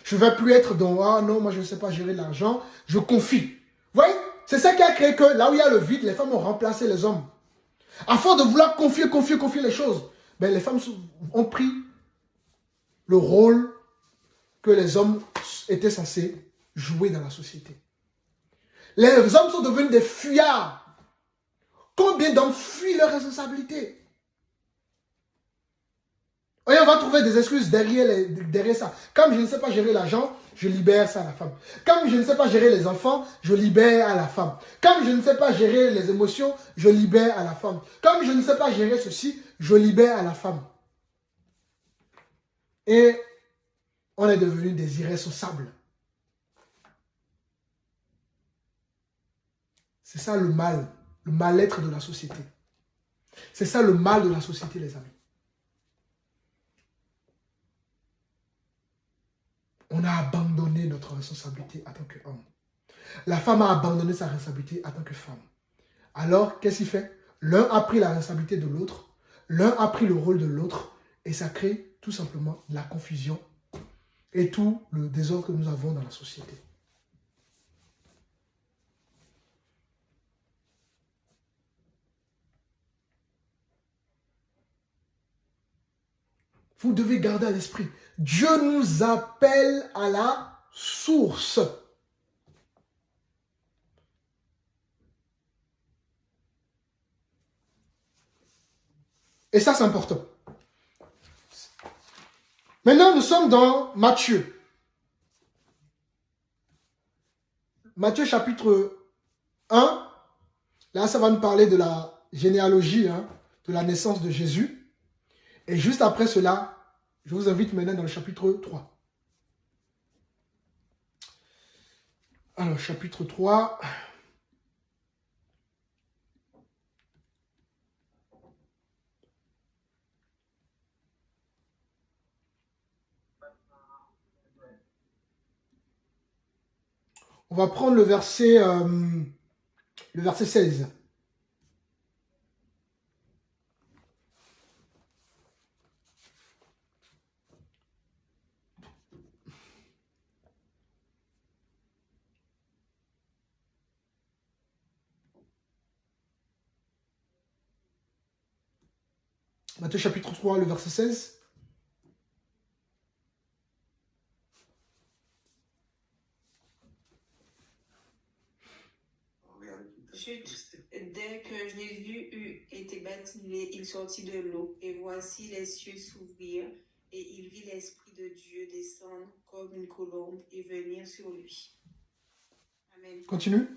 [SPEAKER 1] Je ne vais plus être dans « Ah non, moi je ne sais pas gérer l'argent », je confie. Vous voyez, c'est ça qui a créé que là où il y a le vide, les femmes ont remplacé les hommes. À force de vouloir confier les choses, ben les femmes ont pris le rôle que les hommes étaient censés jouer dans la société. Les hommes sont devenus des fuyards. Combien d'hommes fuient leurs responsabilités? Et on va trouver des excuses derrière ça. Comme je ne sais pas gérer l'argent, je libère ça à la femme. Comme je ne sais pas gérer les enfants, je libère à la femme. Comme je ne sais pas gérer les émotions, je libère à la femme. Comme je ne sais pas gérer ceci, je libère à la femme. Et on est devenus des irresponsables. C'est ça le mal, le mal-être de la société. C'est ça le mal de la société, les amis. On a abandonné notre responsabilité en tant qu'homme. La femme a abandonné sa responsabilité en tant que femme. Alors, qu'est-ce qu'il fait? L'un a pris la responsabilité de l'autre, l'un a pris le rôle de l'autre, et ça crée tout simplement la confusion et tout le désordre que nous avons dans la société. Vous devez garder à l'esprit, Dieu nous appelle à la source. Et ça, c'est important. Maintenant, nous sommes dans Matthieu. Matthieu chapitre 1. Là, ça va nous parler de la généalogie, de la naissance de Jésus. Et juste après cela, je vous invite maintenant dans le chapitre 3. Alors, chapitre 3. On va prendre le verset 16. Matthieu chapitre 3, le verset 16.
[SPEAKER 3] Dès que Jésus eut été baptisé, il sortit de l'eau, et voici les cieux s'ouvrirent, et il vit l'Esprit de Dieu descendre comme une colombe et venir sur lui. Amen.
[SPEAKER 1] Continue.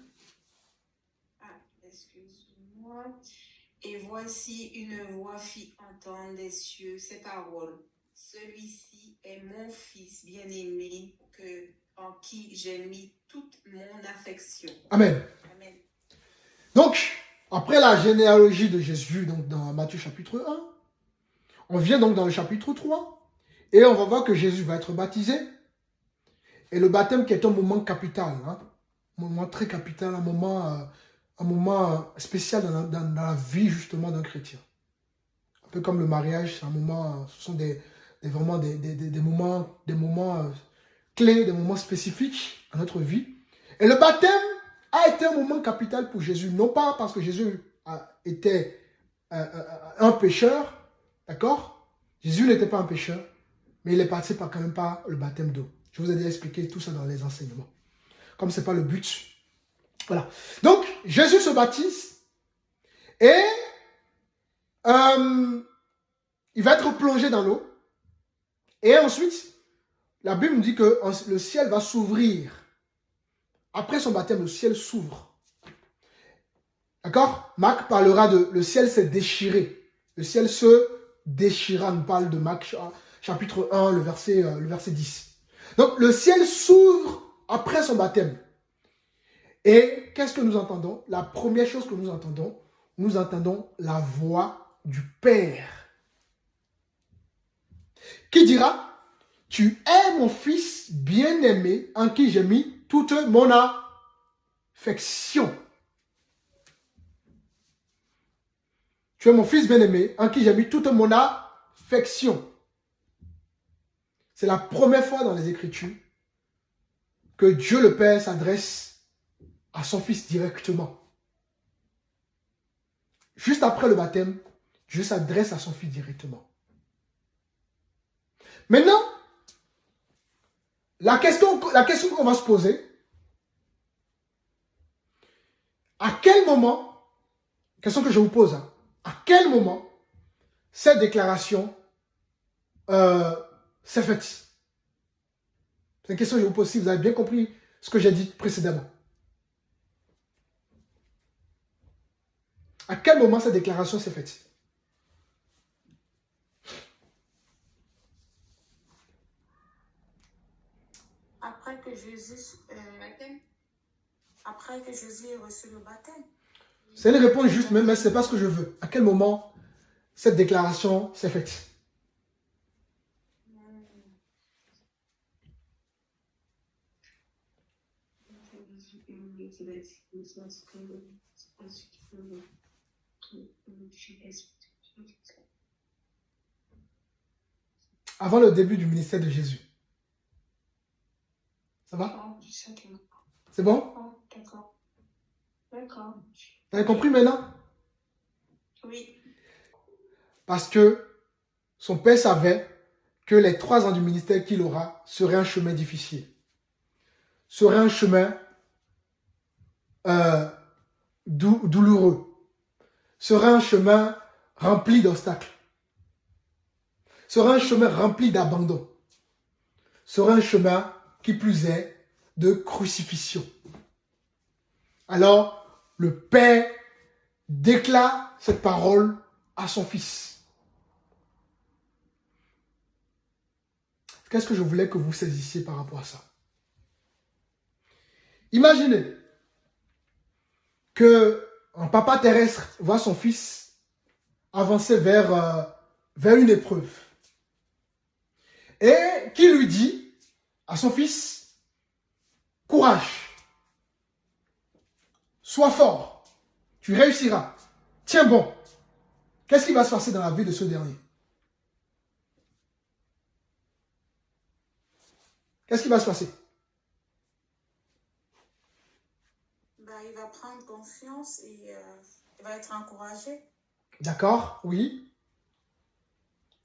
[SPEAKER 3] Excuse-moi. Et voici une voix fit entendre des cieux ces paroles. Celui-ci est mon fils bien-aimé, en qui j'ai mis toute mon affection.
[SPEAKER 1] Amen.
[SPEAKER 3] Amen.
[SPEAKER 1] Donc, après la généalogie de Jésus, donc dans Matthieu chapitre 1, On vient donc dans le chapitre 3 et on va voir que Jésus va être baptisé. Et le baptême qui est un moment capital, hein, un moment très capital, un moment spécial dans la vie justement d'un chrétien. Un peu comme le mariage, c'est un moment, ce sont vraiment des moments clés, des moments spécifiques à notre vie. Et le baptême a été un moment capital pour Jésus, non pas parce que Jésus était un pécheur, d'accord? Jésus n'était pas un pécheur, mais il est passé quand même par le baptême d'eau. Je vous ai déjà expliqué tout ça dans les enseignements. Comme ce n'est pas le but. Voilà. Donc, Jésus se baptise et il va être plongé dans l'eau. Et ensuite, la Bible nous dit que le ciel va s'ouvrir. Après son baptême, le ciel s'ouvre. D'accord? Marc parlera de le ciel s'est déchiré. Le ciel se déchira. On parle de Marc chapitre 1, le verset 10. Donc, le ciel s'ouvre après son baptême. Et qu'est-ce que nous entendons? La première chose que nous entendons la voix du Père. Qui dira, tu es mon fils bien-aimé en qui j'ai mis toute mon affection. Tu es mon fils bien-aimé en qui j'ai mis toute mon affection. C'est la première fois dans les Écritures que Dieu le Père s'adresse à son fils directement. Juste après le baptême, Dieu s'adresse à son fils directement. Maintenant, la question qu'on va se poser, à quel moment, question que je vous pose, hein, à quel moment cette déclaration s'est faite? C'est une question que je vous pose si vous avez bien compris ce que j'ai dit précédemment. À quel moment cette déclaration s'est faite?
[SPEAKER 3] Après que Jésus ait reçu le baptême.
[SPEAKER 1] C'est une réponse juste, mais ce n'est pas ce que je veux. À quel moment cette déclaration s'est faite? Avant le début du ministère de Jésus. Ça va? C'est bon?
[SPEAKER 3] D'accord. D'accord.
[SPEAKER 1] Vous avez compris maintenant?
[SPEAKER 3] Oui.
[SPEAKER 1] Parce que son père savait que les 3 ans du ministère qu'il aura seraient un chemin difficile. Serait un chemin douloureux. Serait un chemin rempli d'obstacles. Serait un chemin rempli d'abandon. Serait un chemin, qui plus est, de crucifixion. Alors, le Père déclare cette parole à son Fils. Qu'est-ce que je voulais que vous saisissiez par rapport à ça? Imaginez qu'un papa terrestre voit son fils avancer vers une épreuve. Et qui lui dit à son fils, courage, sois fort, tu réussiras, tiens bon. Qu'est-ce qui va se passer dans la vie de ce dernier? Qu'est-ce qui va se passer?
[SPEAKER 3] Il va prendre confiance et il va être encouragé.
[SPEAKER 1] D'accord, oui.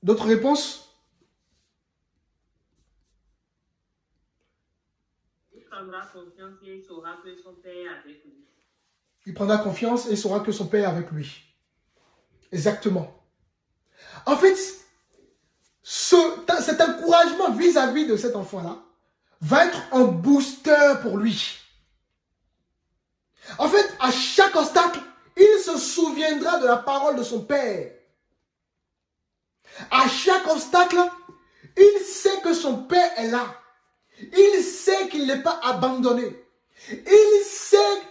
[SPEAKER 1] D'autres réponses?
[SPEAKER 4] Il prendra confiance et il saura que son père est avec lui.
[SPEAKER 1] Il prendra confiance et il saura que son père est avec lui. Exactement. En fait, cet encouragement vis-à-vis de cet enfant-là va être un booster pour lui. En fait, à chaque obstacle, il se souviendra de la parole de son père. À chaque obstacle, il sait que son père est là. Il sait qu'il n'est pas abandonné. Il sait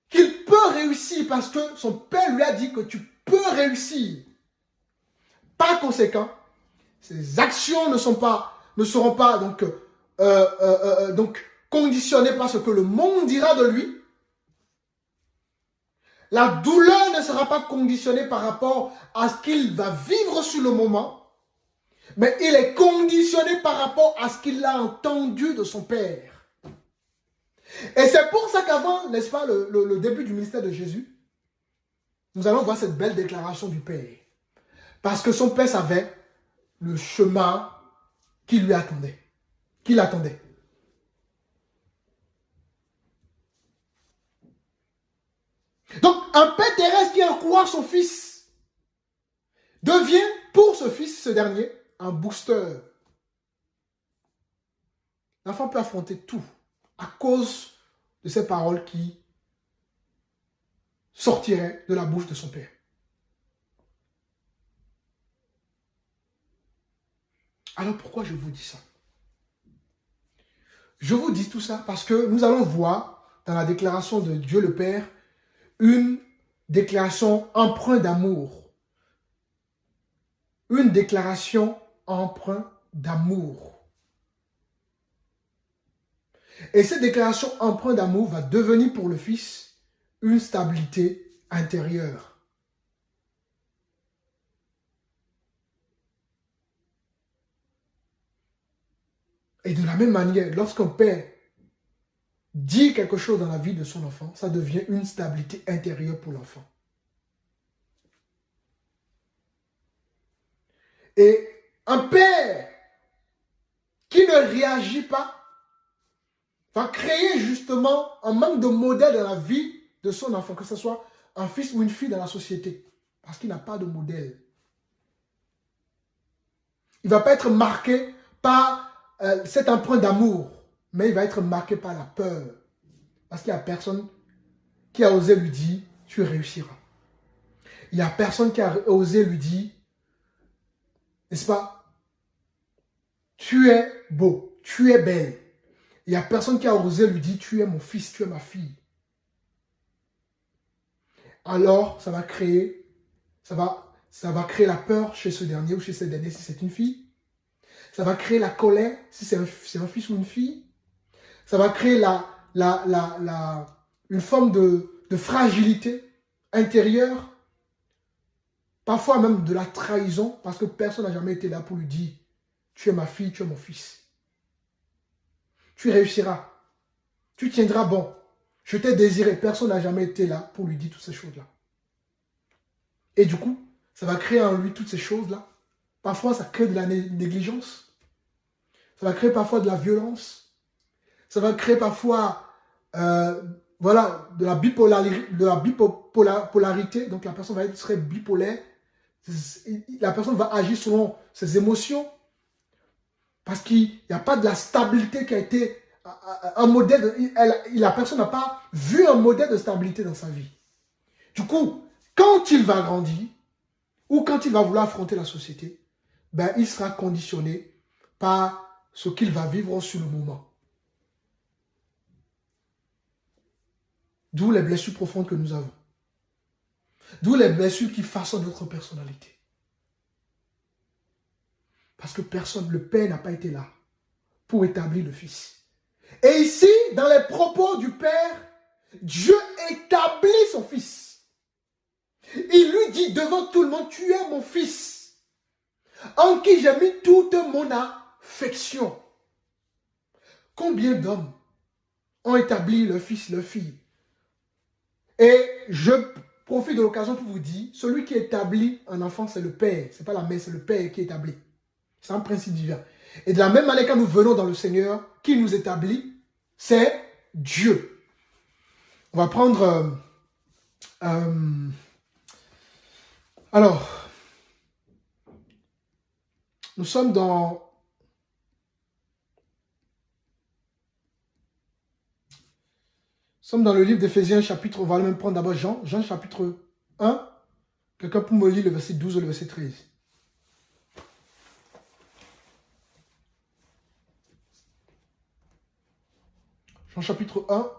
[SPEAKER 1] qu'il peut réussir parce que son père lui a dit que tu peux réussir. Par Par conséquent, ses actions ne seront pas donc conditionnées par ce que le monde dira de lui. La douleur ne sera pas conditionnée par rapport à ce qu'il va vivre sur le moment, mais il est conditionné par rapport à ce qu'il a entendu de son Père. Et c'est pour ça qu'avant, n'est-ce pas, le début du ministère de Jésus, nous allons voir cette belle déclaration du Père. Parce que son Père savait le chemin qui lui attendait, qu'il attendait. Donc, un père terrestre qui encourage son fils devient, pour ce fils, ce dernier, un booster. L'enfant peut affronter tout à cause de ces paroles qui sortiraient de la bouche de son père. Alors, pourquoi je vous dis ça? Je vous dis tout ça parce que nous allons voir dans la déclaration de Dieu le Père une déclaration empreinte d'amour. Une déclaration empreinte d'amour. Et cette déclaration empreinte d'amour va devenir pour le Fils une stabilité intérieure. Et de la même manière, lorsqu'un père dit quelque chose dans la vie de son enfant, ça devient une stabilité intérieure pour l'enfant. Et un père qui ne réagit pas va créer justement un manque de modèle dans la vie de son enfant, que ce soit un fils ou une fille dans la société, parce qu'il n'a pas de modèle. Il ne va pas être marqué par cette empreinte d'amour, mais il va être marqué par la peur. Parce qu'il n'y a personne qui a osé lui dire, tu réussiras. Il n'y a personne qui a osé lui dire, n'est-ce pas, tu es beau, tu es belle. Il n'y a personne qui a osé lui dire, tu es mon fils, tu es ma fille. Alors, ça va créer la peur chez ce dernier ou chez cette dernière si c'est une fille. Ça va créer la colère si c'est un fils ou une fille. Ça va créer une forme de fragilité intérieure. Parfois même de la trahison parce que personne n'a jamais été là pour lui dire tu es ma fille, tu es mon fils. Tu réussiras. Tu tiendras bon. Je t'ai désiré. Personne n'a jamais été là pour lui dire toutes ces choses-là. Et du coup, ça va créer en lui toutes ces choses-là. Parfois, ça crée de la négligence. Ça va créer parfois de la violence. Ça va créer parfois de la bipolarité. Donc, la personne va être très bipolaire. La personne va agir selon ses émotions. Parce qu'il n'y a pas de la stabilité qui a été un modèle. La personne n'a pas vu un modèle de stabilité dans sa vie. Du coup, quand il va grandir, ou quand il va vouloir affronter la société, ben, il sera conditionné par ce qu'il va vivre sur le moment. D'où les blessures profondes que nous avons. D'où les blessures qui façonnent notre personnalité. Parce que personne, le Père n'a pas été là pour établir le Fils. Et ici, dans les propos du Père, Dieu établit son Fils. Il lui dit devant tout le monde, tu es mon Fils, en qui j'ai mis toute mon affection. Combien d'hommes ont établi leur fils, leur fille? Et je profite de l'occasion pour vous dire, celui qui établit un enfant, c'est le Père. Ce n'est pas la mère, c'est le Père qui établit. C'est un principe divin. Et de la même manière, quand nous venons dans le Seigneur, qui nous établit, c'est Dieu. On va prendre... alors, nous sommes dans... le livre d'Éphésiens, chapitre... On va même prendre d'abord Jean chapitre 1. Quelqu'un peut me lire le verset 12 ou le verset 13. Jean chapitre 1.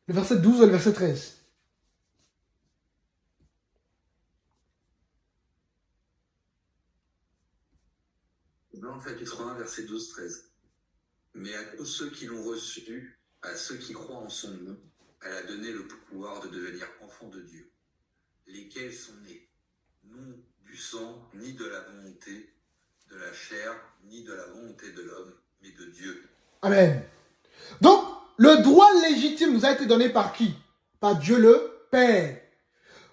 [SPEAKER 1] Le verset 12 et le verset 13.
[SPEAKER 2] Dans chapitre 1, verset 12-13. Mais à tous ceux qui l'ont reçu, à ceux qui croient en son nom, elle a donné le pouvoir de devenir enfants de Dieu, lesquels sont nés, non du sang, ni de la volonté de la chair, ni de la volonté de l'homme, mais de Dieu.
[SPEAKER 1] Amen. Donc, le droit légitime nous a été donné par qui? Par Dieu le Père.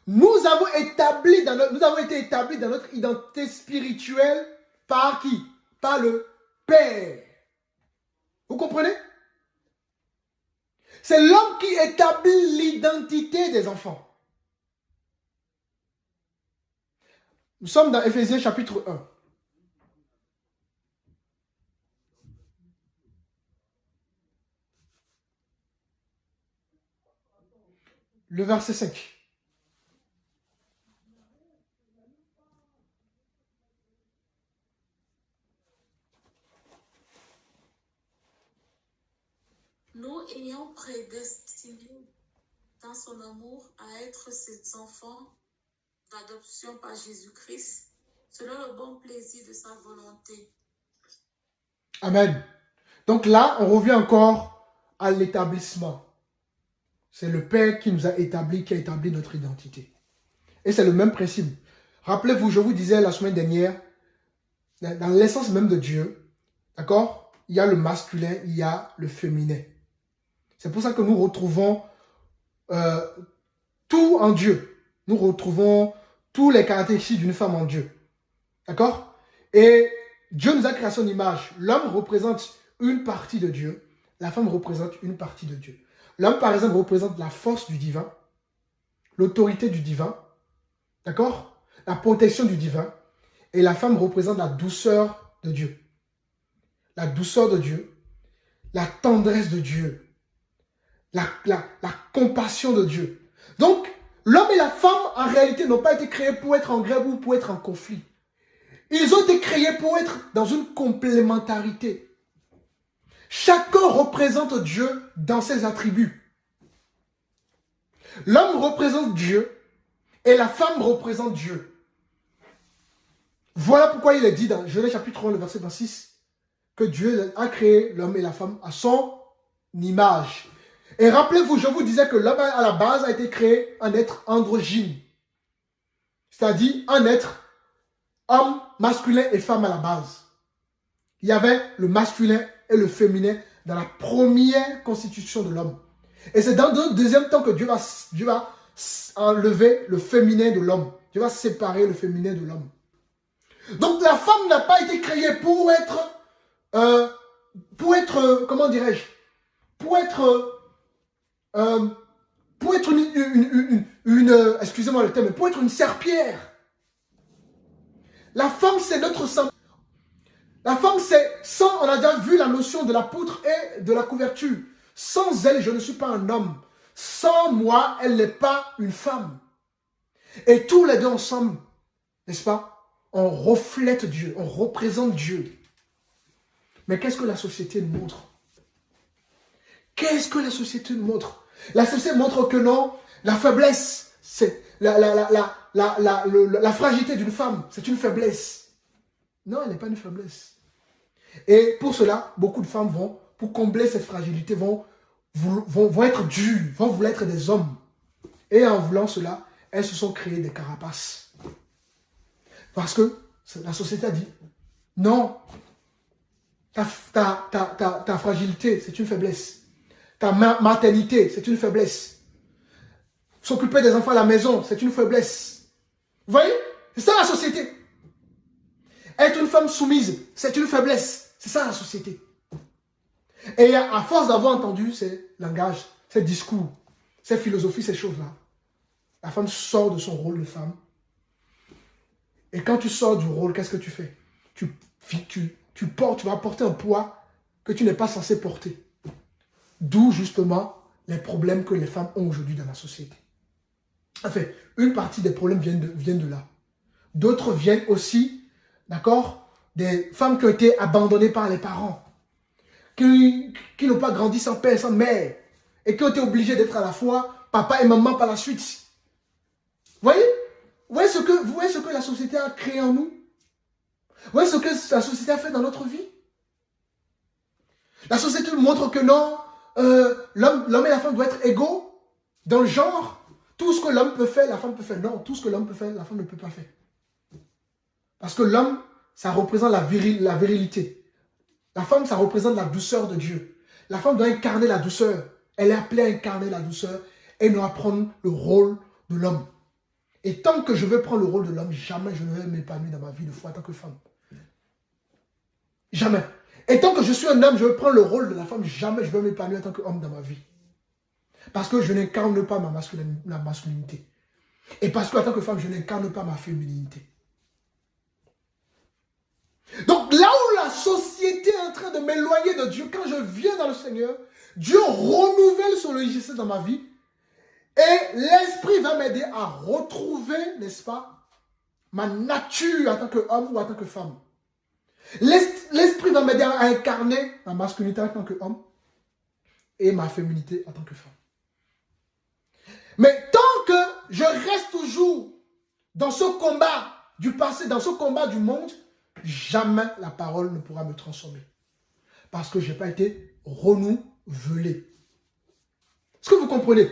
[SPEAKER 1] Nous avons été établis dans notre identité spirituelle par qui? Par le Père. Vous comprenez? C'est l'homme qui établit l'identité des enfants. Nous sommes dans Éphésiens chapitre 1. Le verset 5.
[SPEAKER 5] Nous ayant prédestinés dans son amour à être ses enfants d'adoption par Jésus-Christ, selon le bon plaisir de sa volonté.
[SPEAKER 1] Amen. Donc là, on revient encore à l'établissement. C'est le Père qui nous a établi, qui a établi notre identité. Et c'est le même principe. Rappelez-vous, je vous disais la semaine dernière, dans l'essence même de Dieu, d'accord, il y a le masculin, il y a le féminin. C'est pour ça que nous retrouvons tout en Dieu. Nous retrouvons tous les caractéristiques d'une femme en Dieu. D'accord? Et Dieu nous a créé à son image. L'homme représente une partie de Dieu. La femme représente une partie de Dieu. L'homme, par exemple, représente la force du divin, l'autorité du divin, d'accord? La protection du divin. Et la femme représente la douceur de Dieu. La douceur de Dieu, la tendresse de Dieu, la compassion de Dieu. Donc, l'homme et la femme, en réalité, n'ont pas été créés pour être en grève ou pour être en conflit. Ils ont été créés pour être dans une complémentarité. Chacun représente Dieu dans ses attributs. L'homme représente Dieu et la femme représente Dieu. Voilà pourquoi il est dit dans Genèse chapitre 1, le verset 26, que Dieu a créé l'homme et la femme à son image. Et rappelez-vous, je vous disais que l'homme à la base a été créé un être androgyne. C'est-à-dire un être homme, masculin et femme à la base. Il y avait le masculin et le féminin dans la première constitution de l'homme. Et c'est dans le deuxième temps que Dieu va enlever le féminin de l'homme. Dieu va séparer le féminin de l'homme. Donc la femme n'a pas été créée pour être, comment dirais-je, pour être excusez-moi le terme, pour être une serpillère. La femme, c'est notre sang. La femme, c'est, sans, on a déjà vu la notion de la poutre et de la couverture. Sans elle, je ne suis pas un homme. Sans moi, elle n'est pas une femme. Et tous les deux ensemble, n'est-ce pas, on reflète Dieu, on représente Dieu. Mais qu'est-ce que la société nous montre? Qu'est-ce que la société nous montre? La société montre que non, la faiblesse, c'est la fragilité d'une femme, c'est une faiblesse. Non, elle n'est pas une faiblesse. Et pour cela, beaucoup de femmes vont, pour combler cette fragilité, vont être dures, vont vouloir être des hommes. Et en voulant cela, elles se sont créées des carapaces. Parce que la société a dit, non, ta fragilité, c'est une faiblesse. Ta maternité, c'est une faiblesse. S'occuper des enfants à la maison, c'est une faiblesse. Vous voyez? C'est ça la société. Être une femme soumise, c'est une faiblesse. C'est ça la société. Et à force d'avoir entendu ces langages, ces discours, ces philosophies, ces choses-là, la femme sort de son rôle de femme. Et quand tu sors du rôle, qu'est-ce que tu fais? Tu vas porter un poids que tu n'es pas censé porter. D'où justement les problèmes que les femmes ont aujourd'hui dans la société. Enfin, une partie des problèmes viennent de là. D'autres viennent aussi, d'accord, des femmes qui ont été abandonnées par les parents, qui n'ont pas grandi sans père, sans mère, et qui ont été obligés d'être à la fois papa et maman par la suite. Vous voyez ce que la société a créé en nous? Vous voyez ce que la société a fait dans notre vie? La société nous montre que non, l'homme et la femme doivent être égaux dans le genre. Tout ce que l'homme peut faire, la femme peut faire. Non, tout ce que l'homme peut faire, la femme ne peut pas faire. Parce que l'homme, ça représente la virilité. La femme, ça représente la douceur de Dieu. La femme doit incarner la douceur. Elle est appelée à incarner la douceur et doit prendre le rôle de l'homme. Et tant que je veux prendre le rôle de l'homme, jamais je ne vais m'épanouir dans ma vie de foi en tant que femme. Jamais. Et tant que je suis un homme, je veux prendre le rôle de la femme, jamais je vais m'épanouir en tant qu'homme dans ma vie. Parce que je n'incarne pas ma masculinité. Et parce qu'en tant que femme, je n'incarne pas ma féminité. Donc là où la société est en train de m'éloigner de Dieu, quand je viens dans le Seigneur, Dieu renouvelle son logiciel dans ma vie. Et l'Esprit va m'aider à retrouver, n'est-ce pas, ma nature en tant qu'homme ou en tant que femme. L'Esprit va m'aider à incarner ma masculinité en tant qu'homme et ma féminité en tant que femme. Mais tant que je reste toujours dans ce combat du passé, dans ce combat du monde, jamais la parole ne pourra me transformer. Parce que je n'ai pas été renouvelé. Est-ce que vous comprenez?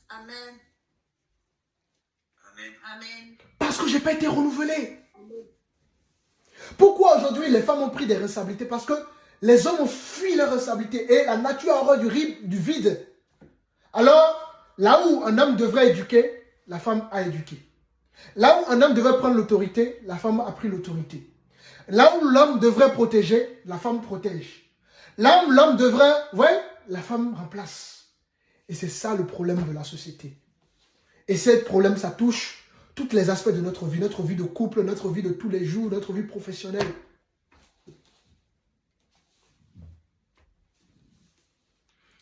[SPEAKER 5] Amen.
[SPEAKER 2] Amen.
[SPEAKER 5] Amen.
[SPEAKER 1] Parce que je n'ai pas été renouvelé. Pourquoi aujourd'hui les femmes ont pris des responsabilités? Parce que les hommes ont fui leurs responsabilités et la nature a horreur du vide. Alors, là où un homme devrait éduquer, la femme a éduqué. Là où un homme devrait prendre l'autorité, la femme a pris l'autorité. Là où l'homme devrait protéger, la femme protège. Là où l'homme devrait, la femme remplace. Et c'est ça le problème de la société. Et ce problème, ça touche tous les aspects de notre vie de couple, notre vie de tous les jours, notre vie professionnelle.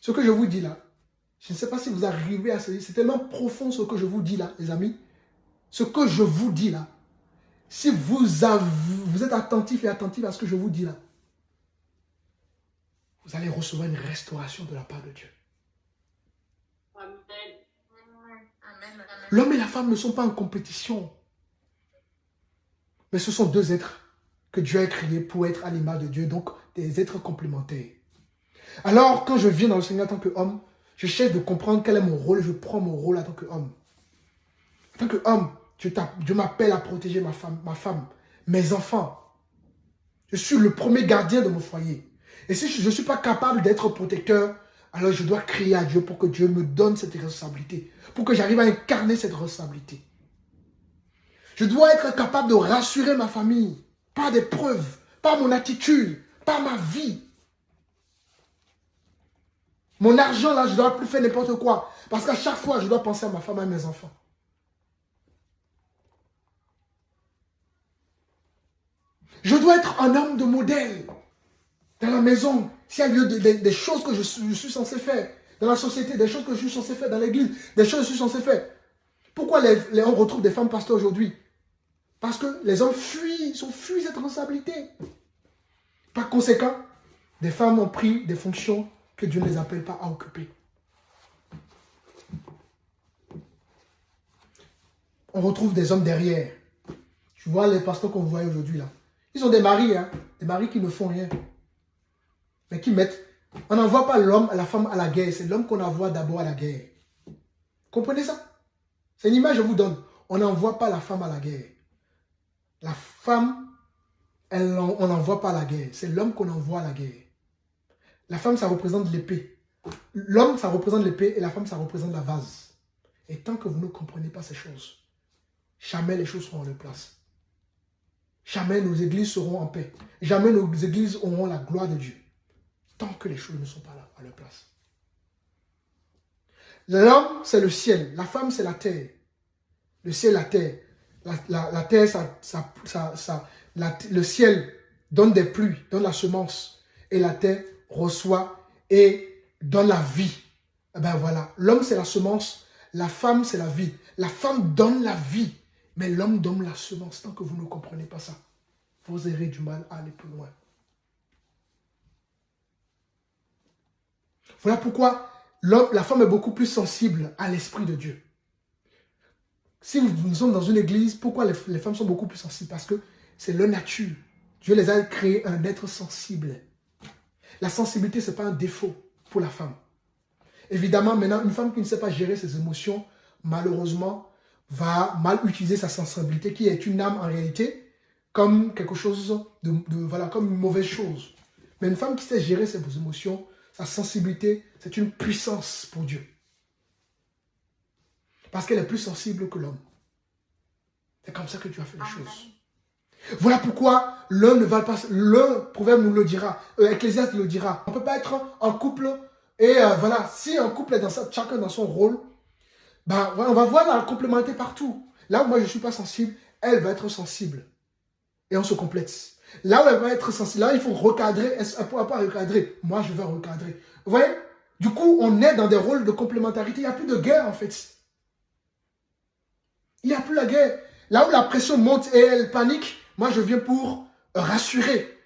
[SPEAKER 1] Ce que je vous dis là, je ne sais pas si vous arrivez à saisir, c'est tellement profond ce que je vous dis là, les amis. Ce que je vous dis là, si vous êtes attentif et attentif à ce que je vous dis là, vous allez recevoir une restauration de la part de Dieu.
[SPEAKER 4] Amen.
[SPEAKER 5] Amen.
[SPEAKER 1] L'homme et la femme ne sont pas en compétition. Mais ce sont deux êtres que Dieu a créés pour être à l'image de Dieu, donc des êtres complémentaires. Alors, quand je viens dans le Seigneur en tant qu'homme, je cherche de comprendre quel est mon rôle, je prends mon rôle en tant qu'homme. En tant qu'homme, Dieu m'appelle à protéger ma femme, mes enfants. Je suis le premier gardien de mon foyer. Et si je ne suis pas capable d'être protecteur, alors je dois crier à Dieu pour que Dieu me donne cette responsabilité, pour que j'arrive à incarner cette responsabilité. Je dois être capable de rassurer ma famille par des preuves, par mon attitude, par ma vie. Mon argent, là, je ne dois plus faire n'importe quoi. Parce qu'à chaque fois, je dois penser à ma femme et à mes enfants. Je dois être un homme de modèle. Dans la maison, s'il y a lieu des choses que je suis censé faire. Dans la société, des choses que je suis censé faire. Dans l'église, des choses que je suis censé faire. Pourquoi on retrouve des femmes pasteurs aujourd'hui? Parce que les hommes fuient cette responsabilité. Par conséquent, des femmes ont pris des fonctions que Dieu ne les appelle pas à occuper. On retrouve des hommes derrière. Tu vois les pasteurs qu'on voit aujourd'hui là. Ils ont des maris, des maris qui ne font rien. Mais qui mettent... On n'envoie pas l'homme, la femme à la guerre. C'est l'homme qu'on envoie d'abord à la guerre. Comprenez ça? C'est une image que je vous donne. On n'envoie pas la femme à la guerre. La femme, on n'envoie pas à la guerre. C'est l'homme qu'on envoie à la guerre. La femme, ça représente l'épée. L'homme, ça représente l'épée et la femme, ça représente la vase. Et tant que vous ne comprenez pas ces choses, jamais les choses seront en leur place. Jamais nos églises seront en paix. Jamais nos églises auront la gloire de Dieu. Tant que les choses ne sont pas là, à leur place. L'homme, c'est le ciel. La femme, c'est la terre. Le ciel, la terre. La terre, le ciel donne des pluies, donne la semence. Et la terre reçoit et donne la vie. Eh bien voilà. L'homme, c'est la semence. La femme, c'est la vie. La femme donne la vie. Mais l'homme donne la semence. Tant que vous ne comprenez pas ça, vous aurez du mal à aller plus loin. Voilà pourquoi la femme est beaucoup plus sensible à l'Esprit de Dieu. Si nous sommes dans une église, pourquoi les femmes sont beaucoup plus sensibles? Parce que c'est leur nature. Dieu les a créés un être sensible. La sensibilité, ce n'est pas un défaut pour la femme. Évidemment, maintenant, une femme qui ne sait pas gérer ses émotions, malheureusement, va mal utiliser sa sensibilité, qui est une âme en réalité, comme quelque chose voilà, comme une mauvaise chose. Mais une femme qui sait gérer ses émotions, sa sensibilité, c'est une puissance pour Dieu. Parce qu'elle est plus sensible que l'homme. C'est comme ça que tu as fait les choses. Voilà pourquoi l'un ne va pas... Le proverbe nous le dira, Ecclésiaste le dira. On ne peut pas être en couple et voilà, si un couple est chacun dans son rôle, ben, on va voir la complémentarité partout. Là où moi je ne suis pas sensible, elle va être sensible. Et on se complète. Là où elle va être sensible, là il faut recadrer, elle ne pourra pas recadrer. Moi je vais recadrer. Vous voyez? Du coup, on est dans des rôles de complémentarité. Il n'y a plus de guerre en fait. Il n'y a plus la guerre. Là où la pression monte et elle panique, moi je viens pour rassurer.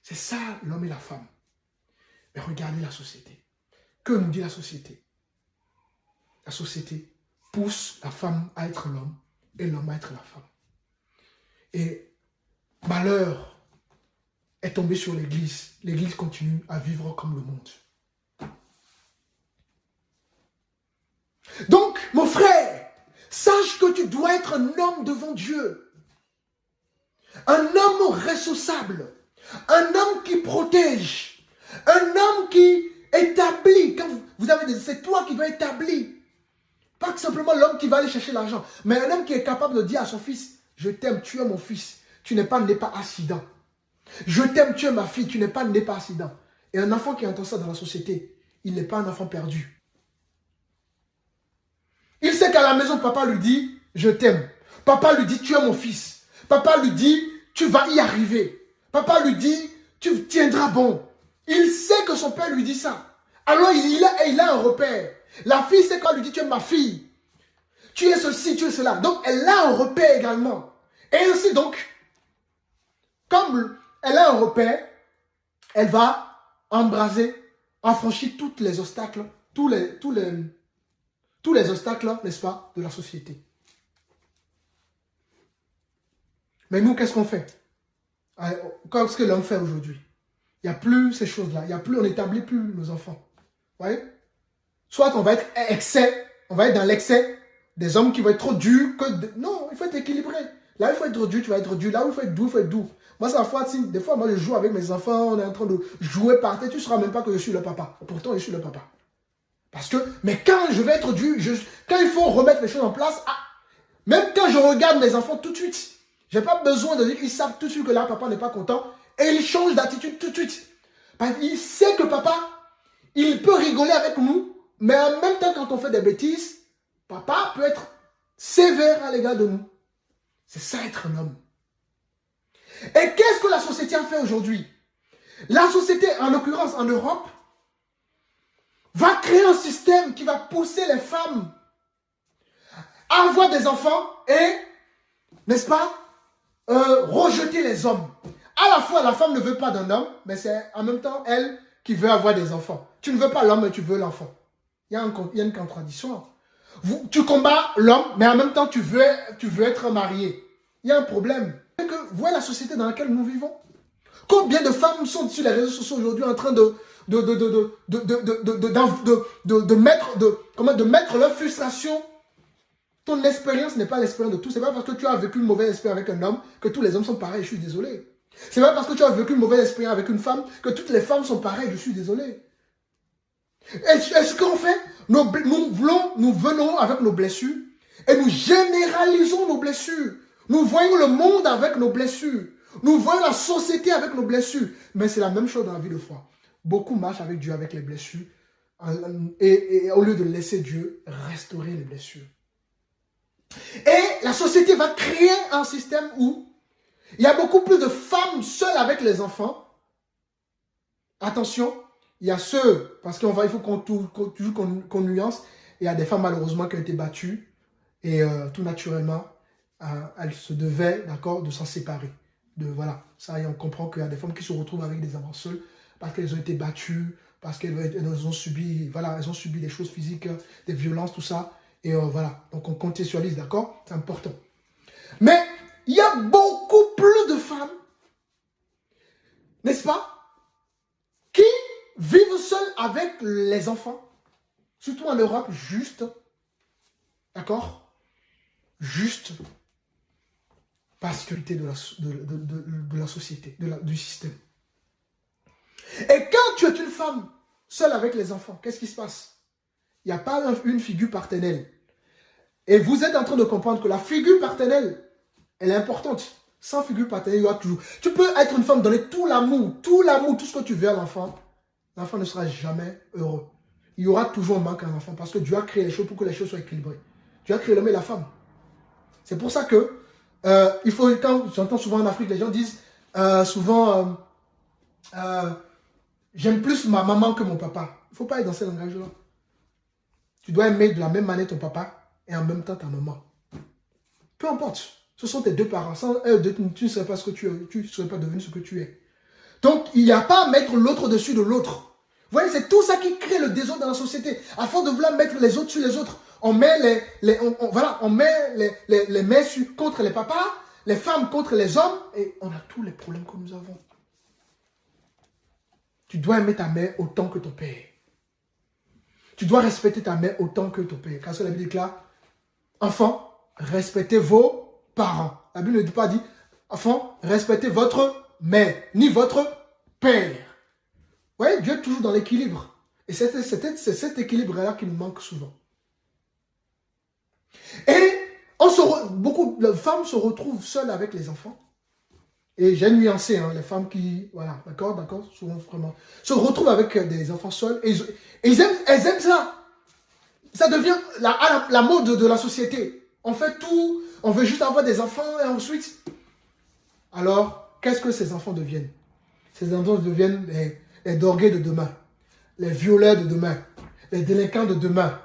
[SPEAKER 1] C'est ça l'homme et la femme. Mais regardez la société. Que nous dit la société? La société pousse la femme à être l'homme et l'homme à être la femme. Et malheur est tombé sur l'Église. L'Église continue à vivre comme le monde. Donc, mon frère, sache que tu dois être un homme devant Dieu. Un homme responsable. Un homme qui protège. Un homme qui établit. Quand vous avez c'est toi qui dois établir. Pas simplement l'homme qui va aller chercher l'argent. Mais un homme qui est capable de dire à son fils, je t'aime, tu es mon fils. Tu n'es pas accident. Je t'aime, tu es ma fille, tu n'es pas accident. Et un enfant qui entend ça dans la société, il n'est pas un enfant perdu. Il sait qu'à la maison, papa lui dit, je t'aime. Papa lui dit, tu es mon fils. Papa lui dit, tu vas y arriver. Papa lui dit, tu tiendras bon. Il sait que son père lui dit ça. Alors il a un repère. La fille sait qu'on lui dit, tu es ma fille. Tu es ceci, tu es cela. Donc elle a un repère également. Et ainsi donc, comme elle a un repère, elle va embraser, affranchir tous les obstacles, tous les obstacles, n'est-ce pas, de la société. Mais nous, qu'est-ce qu'on fait? Qu'est-ce que l'homme fait aujourd'hui? Il n'y a plus ces choses-là. On n'établit plus nos enfants. Vous voyez? Soit on va être dans l'excès des hommes qui vont être trop durs. Non, il faut être équilibré. Là, il faut être dur, tu vas être dur. Là où il faut être doux, il faut être doux. Moi, c'est la fois, des fois, moi, je joue avec mes enfants, on est en train de jouer par terre. Tu ne sauras même pas que je suis le papa. Pourtant, je suis le papa. Parce que, mais quand je vais être dur, quand il faut remettre les choses en place, même quand je regarde mes enfants tout de suite, je n'ai pas besoin de dire qu'ils savent tout de suite que là, papa n'est pas content. Et ils changent d'attitude tout de suite. Parce qu'il sait que papa, il peut rigoler avec nous, mais en même temps, quand on fait des bêtises, papa peut être sévère à l'égard de nous. C'est ça être un homme. Et qu'est-ce que la société a fait aujourd'hui? La société, en l'occurrence en Europe, va créer un système qui va pousser les femmes à avoir des enfants et, n'est-ce pas, rejeter les hommes. À la fois, la femme ne veut pas d'un homme, mais c'est en même temps elle qui veut avoir des enfants. Tu ne veux pas l'homme, mais tu veux l'enfant. Il y a une contradiction. Tu combats l'homme, mais en même temps, tu veux être marié. Il y a un problème. Vous voyez la société dans laquelle nous vivons? Combien de femmes sont sur les réseaux sociaux aujourd'hui en train de mettre leur frustration? Ton expérience n'est pas l'expérience de tous. C'est pas parce que tu as vécu une mauvaise expérience avec un homme que tous les hommes sont pareils, je suis désolé. C'est pas parce que tu as vécu une mauvaise expérience avec une femme que toutes les femmes sont pareilles, je suis désolé. Et ce qu'on fait, nous venons avec nos blessures et nous généralisons nos blessures. Nous voyons le monde avec nos blessures. Nous voyons la société avec nos blessures. Mais c'est la même chose dans la vie de foi. Beaucoup marchent avec Dieu avec les blessures et au lieu de laisser Dieu restaurer les blessures. Et la société va créer un système où il y a beaucoup plus de femmes seules avec les enfants. Attention, il y a ceux, parce qu'il faut qu'on nuance, il y a des femmes malheureusement qui ont été battues et tout naturellement, elles se devaient, d'accord, de s'en séparer. Voilà, ça, et on comprend qu'il y a des femmes qui se retrouvent avec des enfants seuls parce qu'elles ont été battues parce qu'elles ont subi, voilà, elles ont subi des choses physiques, des violences, tout ça. Et voilà, donc on contextualise, d'accord? C'est important. Mais il y a beaucoup plus de femmes, n'est-ce pas, qui vivent seules avec les enfants, surtout en Europe, juste, d'accord? Juste parce que de la société, du système. Et quand tu es une femme seule avec les enfants, qu'est-ce qui se passe? Il n'y a pas une figure paternelle. Et vous êtes en train de comprendre que la figure paternelle, elle est importante. Sans figure paternelle, il y aura toujours. Tu peux être une femme, donner tout l'amour, tout ce que tu veux à l'enfant. L'enfant ne sera jamais heureux. Il y aura toujours un manque à l'enfant parce que Dieu a créé les choses pour que les choses soient équilibrées. Dieu a créé l'homme et la femme. C'est pour ça que, quand j'entends souvent en Afrique, les gens disent j'aime plus ma maman que mon papa. Il ne faut pas être dans ce langage-là. Tu dois aimer de la même manière ton papa et en même temps ta maman. Peu importe. Ce sont tes deux parents. Sans eux, tu ne serais pas ce que tu es. Tu ne serais pas devenu ce que tu es. Donc, il n'y a pas à mettre l'autre dessus de l'autre. Vous voyez, c'est tout ça qui crée le désordre dans la société. Afin de vouloir mettre les autres sur les autres, on met on met les mères contre les papas, les femmes contre les hommes, et on a tous les problèmes que nous avons. Tu dois aimer ta mère autant que ton père. Tu dois respecter ta mère autant que ton père. Car la Bible déclare, enfants, respectez vos parents. La Bible ne dit pas, enfants, respectez votre mère, ni votre père. Vous voyez, Dieu est toujours dans l'équilibre. Et c'est cet équilibre-là qui nous manque souvent. Et beaucoup de femmes se retrouvent seules avec les enfants. Et j'ai nuancé, les femmes qui, voilà, d'accord, souvent vraiment, se retrouvent avec des enfants seuls. Et elles aiment ça. Ça devient la mode de la société. On fait tout, on veut juste avoir des enfants et ensuite. Alors, qu'est-ce que ces enfants deviennent? Ces enfants deviennent les dorgués de demain, les violeurs de demain, les délinquants de demain.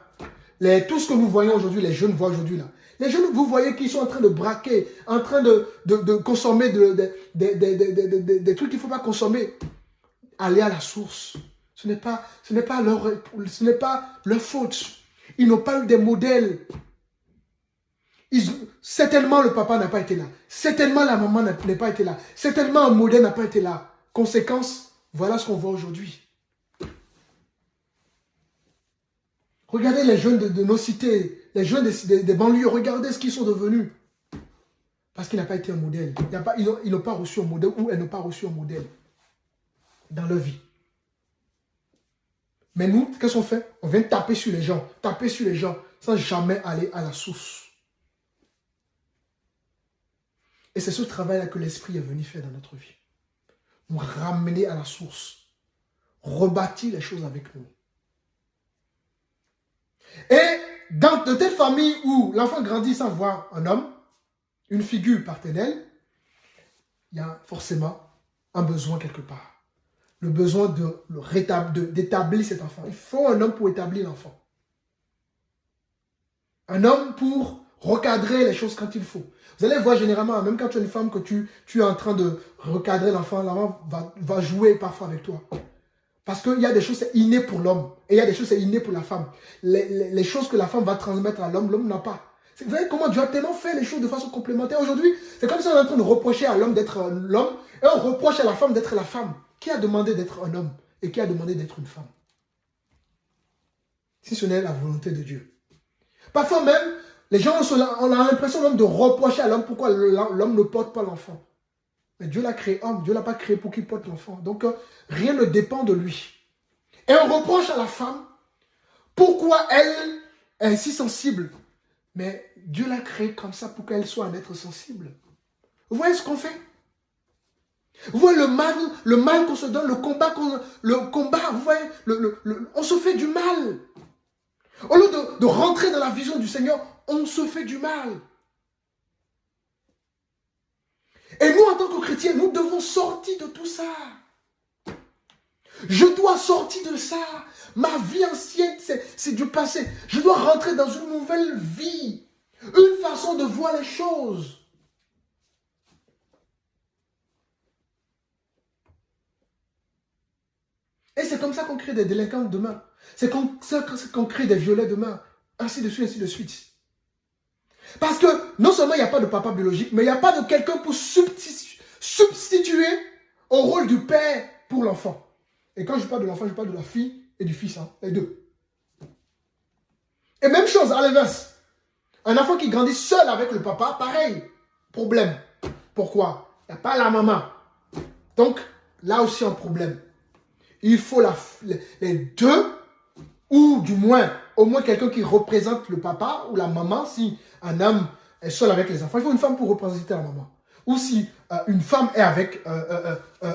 [SPEAKER 1] Tout ce que nous voyons aujourd'hui, les jeunes voient aujourd'hui là. Les jeunes, vous voyez qu'ils sont en train de braquer, en train de consommer des trucs qu'il ne faut pas consommer. Aller à la source. Ce n'est pas leur faute. Ils n'ont pas eu des modèles. Certainement le papa n'a pas été là. Certainement la maman n'a pas été là. Certainement un modèle n'a pas été là. Conséquence, voilà ce qu'on voit aujourd'hui. Regardez les jeunes de nos cités, les jeunes des banlieues, regardez ce qu'ils sont devenus. Parce qu'il n'a pas été un modèle. Ils n'ont pas reçu un modèle ou elles n'ont pas reçu un modèle dans leur vie. Mais nous, qu'est-ce qu'on fait? On vient taper sur les gens sans jamais aller à la source. Et c'est ce travail-là que l'Esprit est venu faire dans notre vie. Nous ramener à la source. Rebâtir les choses avec nous. Et dans de telles familles où l'enfant grandit sans voir un homme, une figure paternelle, il y a forcément un besoin quelque part. Le besoin d'établir cet enfant. Il faut un homme pour établir l'enfant. Un homme pour recadrer les choses quand il faut. Vous allez voir généralement, même quand tu es une femme, que tu es en train de recadrer l'enfant va jouer parfois avec toi. Parce qu'il y a des choses, c'est inné pour l'homme. Et il y a des choses, c'est inné pour la femme. Les choses que la femme va transmettre à l'homme, l'homme n'a pas. Vous voyez comment Dieu a tellement fait les choses de façon complémentaire. Aujourd'hui, c'est comme si on est en train de reprocher à l'homme d'être l'homme et on reproche à la femme d'être la femme. Qui a demandé d'être un homme et qui a demandé d'être une femme? Si ce n'est la volonté de Dieu. Parfois même, les gens on a l'impression même de reprocher à l'homme pourquoi l'homme ne porte pas l'enfant. Mais Dieu l'a créé homme, Dieu ne l'a pas créé pour qu'il porte l'enfant. Donc rien ne dépend de lui. Et on reproche à la femme pourquoi elle est si sensible. Mais Dieu l'a créée comme ça pour qu'elle soit un être sensible. Vous voyez ce qu'on fait? Vous voyez le mal qu'on se donne, le combat, vous voyez, on se fait du mal. Au lieu de rentrer dans la vision du Seigneur, on se fait du mal. Et nous, en tant que chrétiens, nous devons sortir de tout ça. Je dois sortir de ça. Ma vie ancienne, c'est du passé. Je dois rentrer dans une nouvelle vie. Une façon de voir les choses. Et c'est c'est comme ça qu'on crée des délinquants demain. C'est comme ça qu'on crée des violets demain. Ainsi de suite, ainsi de suite. Parce que non seulement il n'y a pas de papa biologique, mais il n'y a pas de quelqu'un pour substituer au rôle du père pour l'enfant. Et quand je parle de l'enfant, je parle de la fille et du fils, hein, les deux. Et même chose, à l'inverse. Un enfant qui grandit seul avec le papa, pareil, problème. Pourquoi? Il n'y a pas la maman. Donc, là aussi un problème. Il faut les deux, ou du moins, au moins quelqu'un qui représente le papa ou la maman, si un homme est seul avec les enfants. Il faut une femme pour représenter la maman. Ou si une femme est avec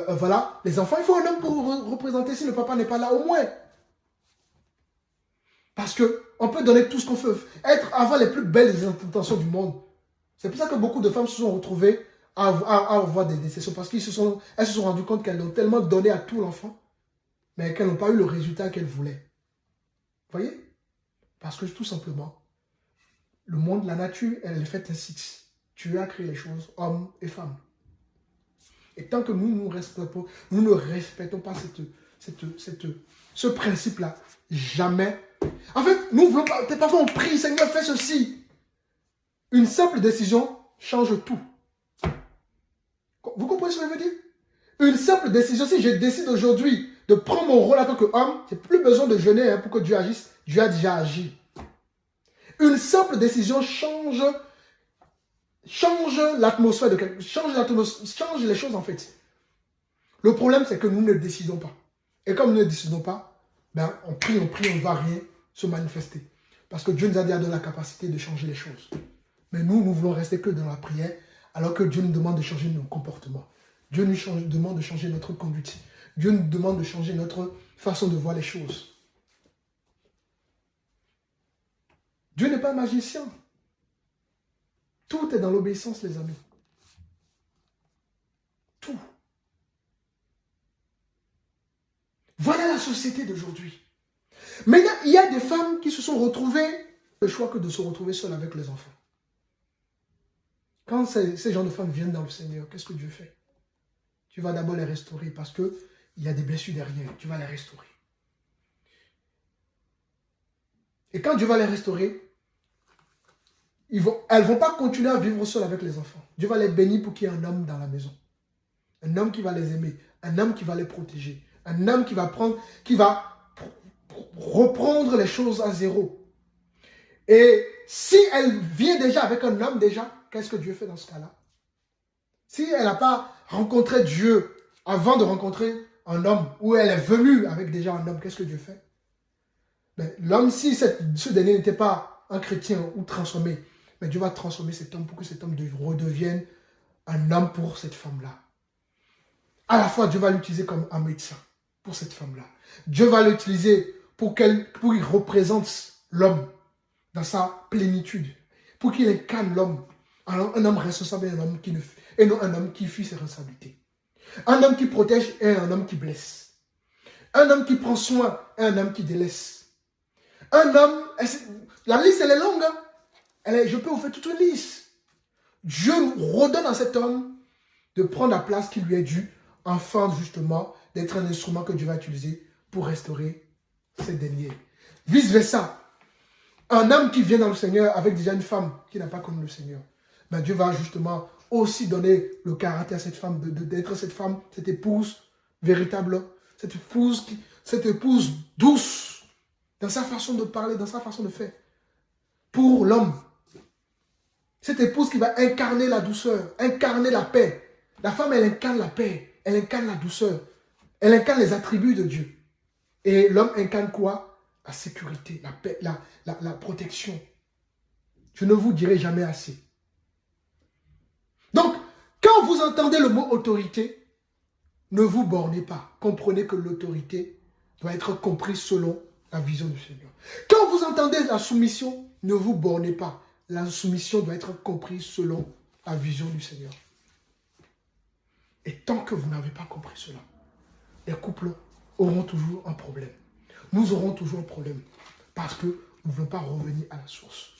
[SPEAKER 1] voilà, les enfants, il faut un homme pour représenter si le papa n'est pas là, au moins. Parce qu'on peut donner tout ce qu'on veut, avoir les plus belles intentions du monde. C'est pour ça que beaucoup de femmes se sont retrouvées à avoir des décessions, parce qu'elles se sont rendues compte qu'elles ont tellement donné à tout l'enfant, mais qu'elles n'ont pas eu le résultat qu'elles voulaient. Vous voyez? Parce que tout simplement, le monde, la nature, elle est faite ainsi. Dieu a créé les choses, hommes et femmes. Et tant que nous ne respectons pas ce principe-là, jamais. En fait, nous voulons pas, parfois on prie, Seigneur, fais ceci. Une simple décision change tout. Vous comprenez ce que je veux dire? Une simple décision, si je décide aujourd'hui de prendre mon rôle en tant qu'homme, je n'ai plus besoin de jeûner pour que Dieu agisse. Dieu a déjà agi. Une simple décision change l'atmosphère change les choses en fait. Le problème, c'est que nous ne décidons pas. Et comme nous ne décidons pas, ben, on prie, on ne va rien se manifester. Parce que Dieu nous a déjà donné la capacité de changer les choses. Mais nous voulons rester que dans la prière, alors que Dieu nous demande de changer nos comportements. Dieu nous demande de changer notre conduite. Dieu nous demande de changer notre façon de voir les choses. Dieu n'est pas un magicien. Tout est dans l'obéissance, les amis. Tout. Voilà la société d'aujourd'hui. Mais il y a des femmes qui se sont retrouvées le choix que de se retrouver seules avec les enfants. Quand ces gens de femmes viennent dans le Seigneur, qu'est-ce que Dieu fait? Tu vas d'abord les restaurer parce qu'il y a des blessures derrière. Tu vas les restaurer. Et quand Dieu va les restaurer, elles ne vont pas continuer à vivre seules avec les enfants. Dieu va les bénir pour qu'il y ait un homme dans la maison. Un homme qui va les aimer. Un homme qui va les protéger. Un homme qui va reprendre les choses à zéro. Et si elle vient déjà avec un homme déjà, qu'est-ce que Dieu fait dans ce cas-là? Si elle n'a pas rencontré Dieu avant de rencontrer un homme, ou elle est venue avec déjà un homme, qu'est-ce que Dieu fait? Ben, l'homme, si ce dernier n'était pas un chrétien ou transformé, mais Dieu va transformer cet homme pour que cet homme redevienne un homme pour cette femme-là. À la fois, Dieu va l'utiliser comme un médecin pour cette femme-là. Dieu va l'utiliser pour qu'il représente l'homme dans sa plénitude, pour qu'il incarne l'homme. Alors, un homme responsable et non un homme qui fuit ses responsabilités. Un homme qui protège et un homme qui blesse. Un homme qui prend soin et un homme qui délaisse. Un homme, la liste elle est longue, hein? Je peux vous faire toute une liste. Dieu redonne à cet homme de prendre la place qui lui est due, afin justement d'être un instrument que Dieu va utiliser pour restaurer ces derniers. Vice versa, un homme qui vient dans le Seigneur avec déjà une femme qui n'a pas connu le Seigneur, ben Dieu va justement aussi donner le caractère à cette femme, d'être cette femme, cette épouse véritable, cette épouse douce, dans sa façon de parler, dans sa façon de faire. Pour l'homme, cette épouse qui va incarner la douceur, incarner la paix. La femme, elle incarne la paix, elle incarne la douceur, elle incarne les attributs de Dieu. Et l'homme incarne quoi? La sécurité, la paix, la protection. Je ne vous dirai jamais assez. Donc, quand vous entendez le mot autorité, ne vous bornez pas. Comprenez que l'autorité doit être comprise selon la vision du Seigneur. Quand vous entendez la soumission, ne vous bornez pas. La soumission doit être comprise selon la vision du Seigneur. Et tant que vous n'avez pas compris cela, les couples auront toujours un problème. Nous aurons toujours un problème parce que nous ne voulons pas revenir à la source.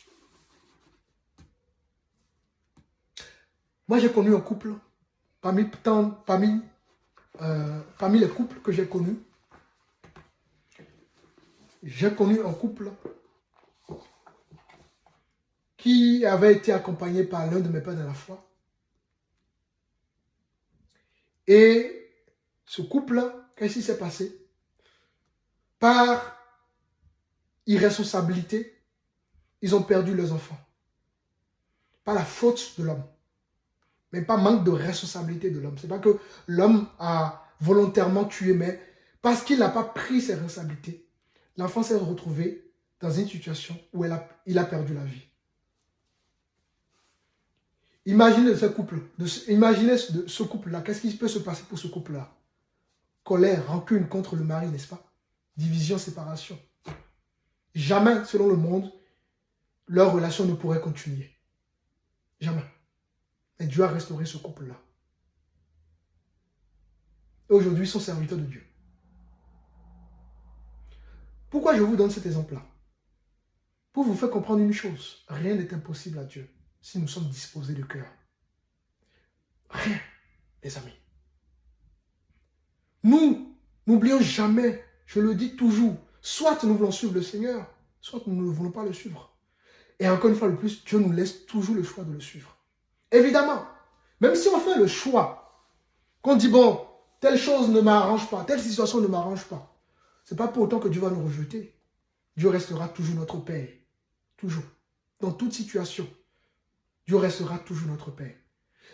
[SPEAKER 1] Moi, j'ai connu un couple, parmi les couples que j'ai connus, J'ai connu un couple qui avait été accompagné par l'un de mes pères de la foi. Et ce couple-là, qu'est-ce qui s'est passé? Par irresponsabilité, ils ont perdu leurs enfants. Pas la faute de l'homme, mais pas manque de responsabilité de l'homme. C'est pas que l'homme a volontairement tué, mais parce qu'il n'a pas pris ses responsabilités, l'enfant s'est retrouvé dans une situation où il a perdu la vie. Imaginez ce couple, imaginez ce couple-là, qu'est-ce qui peut se passer pour ce couple-là? Colère, rancune contre le mari, n'est-ce pas? Division, séparation. Jamais, selon le monde, leur relation ne pourrait continuer. Jamais. Et Dieu a restauré ce couple-là. Et aujourd'hui, ils sont serviteurs de Dieu. Pourquoi je vous donne cet exemple-là? Pour vous faire comprendre une chose, rien n'est impossible à Dieu si nous sommes disposés de cœur. Rien, les amis. Nous, n'oublions jamais, je le dis toujours, soit nous voulons suivre le Seigneur, soit nous ne voulons pas le suivre. Et encore une fois de plus, Dieu nous laisse toujours le choix de le suivre. Évidemment, même si on fait le choix, qu'on dit, bon, telle chose ne m'arrange pas, telle situation ne m'arrange pas, ce n'est pas pour autant que Dieu va nous rejeter. Dieu restera toujours notre Père. Toujours. Dans toute situation, Dieu restera toujours notre Père.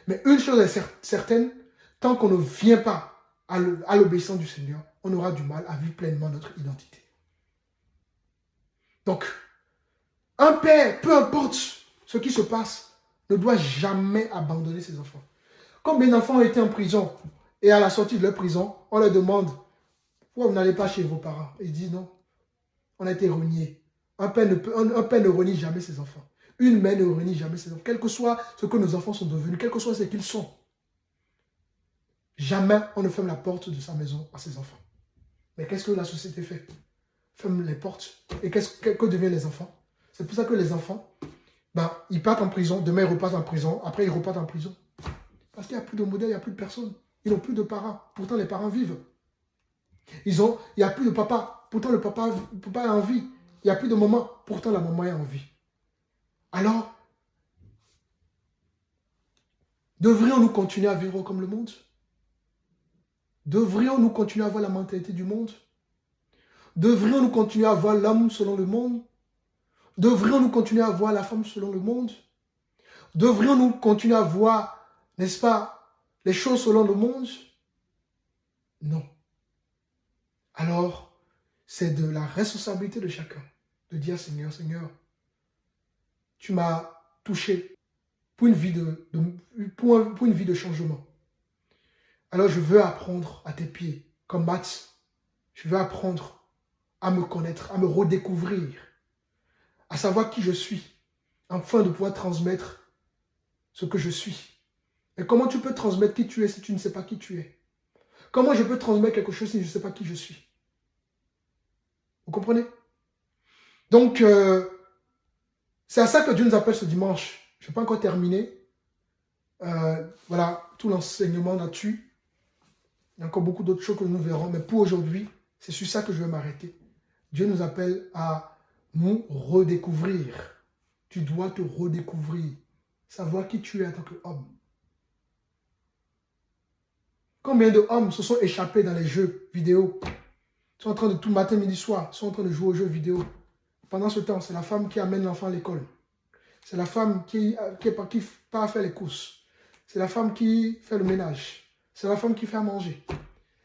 [SPEAKER 1] Mais une chose est certaine, tant qu'on ne vient pas à l'obéissance du Seigneur, on aura du mal à vivre pleinement notre identité. Donc, un père, peu importe ce qui se passe, ne doit jamais abandonner ses enfants. Combien d'enfants ont été en prison et à la sortie de leur prison, on leur demande pourquoi vous n'allez pas chez vos parents? Ils disent non, on a été reniés. Un père ne renie jamais ses enfants. Une mère ne renie jamais ses enfants. Quel que soit ce que nos enfants sont devenus, quel que soit ce qu'ils sont. Jamais on ne ferme la porte de sa maison à ses enfants. Mais qu'est-ce que la société fait? Ferme les portes. Et que deviennent les enfants? C'est pour ça que les enfants, ils partent en prison, demain ils repartent en prison, après ils repartent en prison. Parce qu'il n'y a plus de modèle, il n'y a plus de personnes. Ils n'ont plus de parents. Pourtant les parents vivent. Il n'y a plus de papa. Pourtant le papa est en vie. Il n'y a plus de maman. Pourtant la maman est en vie. Alors, devrions-nous continuer à vivre comme le monde? Devrions-nous continuer à avoir la mentalité du monde? Devrions-nous continuer à voir l'homme selon le monde? Devrions-nous continuer à voir la femme selon le monde? Devrions-nous continuer à voir, n'est-ce pas, les choses selon le monde? Non. Alors, c'est de la responsabilité de chacun de dire Seigneur, Seigneur, tu m'as touché pour une vie pour une vie de changement. Alors je veux apprendre à tes pieds, comme Max. Je veux apprendre à me connaître, à me redécouvrir, à savoir qui je suis, afin de pouvoir transmettre ce que je suis. Et comment tu peux transmettre qui tu es si tu ne sais pas qui tu es? Comment je peux transmettre quelque chose si je ne sais pas qui je suis? Vous comprenez? Donc, c'est à ça que Dieu nous appelle ce dimanche. Je n'ai pas encore terminé. Voilà, tout l'enseignement là-dessus. Il y a encore beaucoup d'autres choses que nous verrons. Mais pour aujourd'hui, c'est sur ça que je vais m'arrêter. Dieu nous appelle à nous redécouvrir. Tu dois te redécouvrir. Savoir qui tu es en tant qu'homme. Combien d'hommes se sont échappés dans les jeux vidéo? Ils sont en train de tout matin, midi, soir. Ils sont en train de jouer aux jeux vidéo. Pendant ce temps, c'est la femme qui amène l'enfant à l'école. C'est la femme qui part faire les courses. C'est la femme qui fait le ménage. C'est la femme qui fait à manger.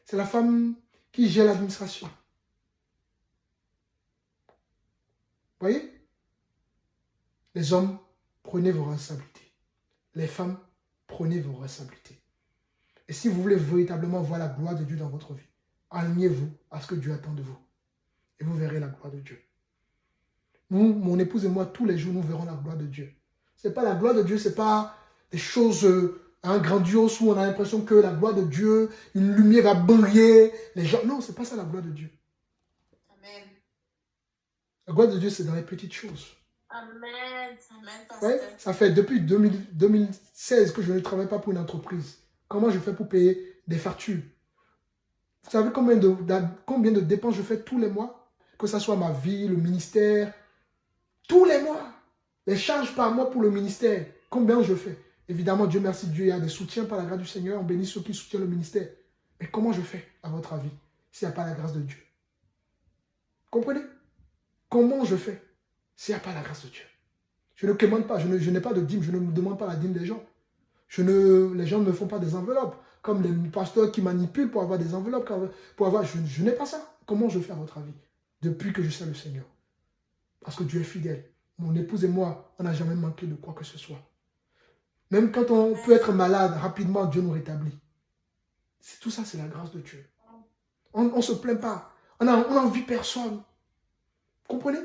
[SPEAKER 1] C'est la femme qui gère l'administration. Vous voyez? Les hommes, prenez vos responsabilités. Les femmes, prenez vos responsabilités. Et si vous voulez véritablement voir la gloire de Dieu dans votre vie, alignez-vous à ce que Dieu attend de vous. Et vous verrez la gloire de Dieu. Nous, mon épouse et moi, tous les jours, nous verrons la gloire de Dieu. Ce n'est pas la gloire de Dieu, ce n'est pas des choses grandioses où on a l'impression que la gloire de Dieu, une lumière va briller. Les gens... Non, ce n'est pas ça la gloire de Dieu.
[SPEAKER 3] Amen.
[SPEAKER 1] La gloire de Dieu, c'est dans les petites choses.
[SPEAKER 5] Amen. Amen, pasteur.
[SPEAKER 1] Ouais, ça fait depuis 2016 que je ne travaille pas pour une entreprise. Comment je fais pour payer des factures? Vous savez combien de dépenses je fais tous les mois? que ce soit ma vie, le ministère, tous les mois, les charges par mois pour le ministère, combien je fais? Évidemment, Dieu merci, Dieu, il y a des soutiens par la grâce du Seigneur, on bénit ceux qui soutiennent le ministère. Mais comment je fais, à votre avis, s'il n'y a pas la grâce de Dieu? Comprenez? Comment je fais s'il n'y a pas la grâce de Dieu? Je ne commande pas, je n'ai pas de dîme, je ne me demande pas la dîme des gens. Les gens ne me font pas des enveloppes, comme les pasteurs qui manipulent pour avoir des enveloppes. Je n'ai pas ça. Comment je fais à votre avis? Depuis que je sais le Seigneur. Parce que Dieu est fidèle. Mon épouse et moi, on n'a jamais manqué de quoi que ce soit. Même quand on peut être malade, rapidement, Dieu nous rétablit. Tout ça, c'est la grâce de Dieu. On ne se plaint pas. On n'envie personne. Comprenez?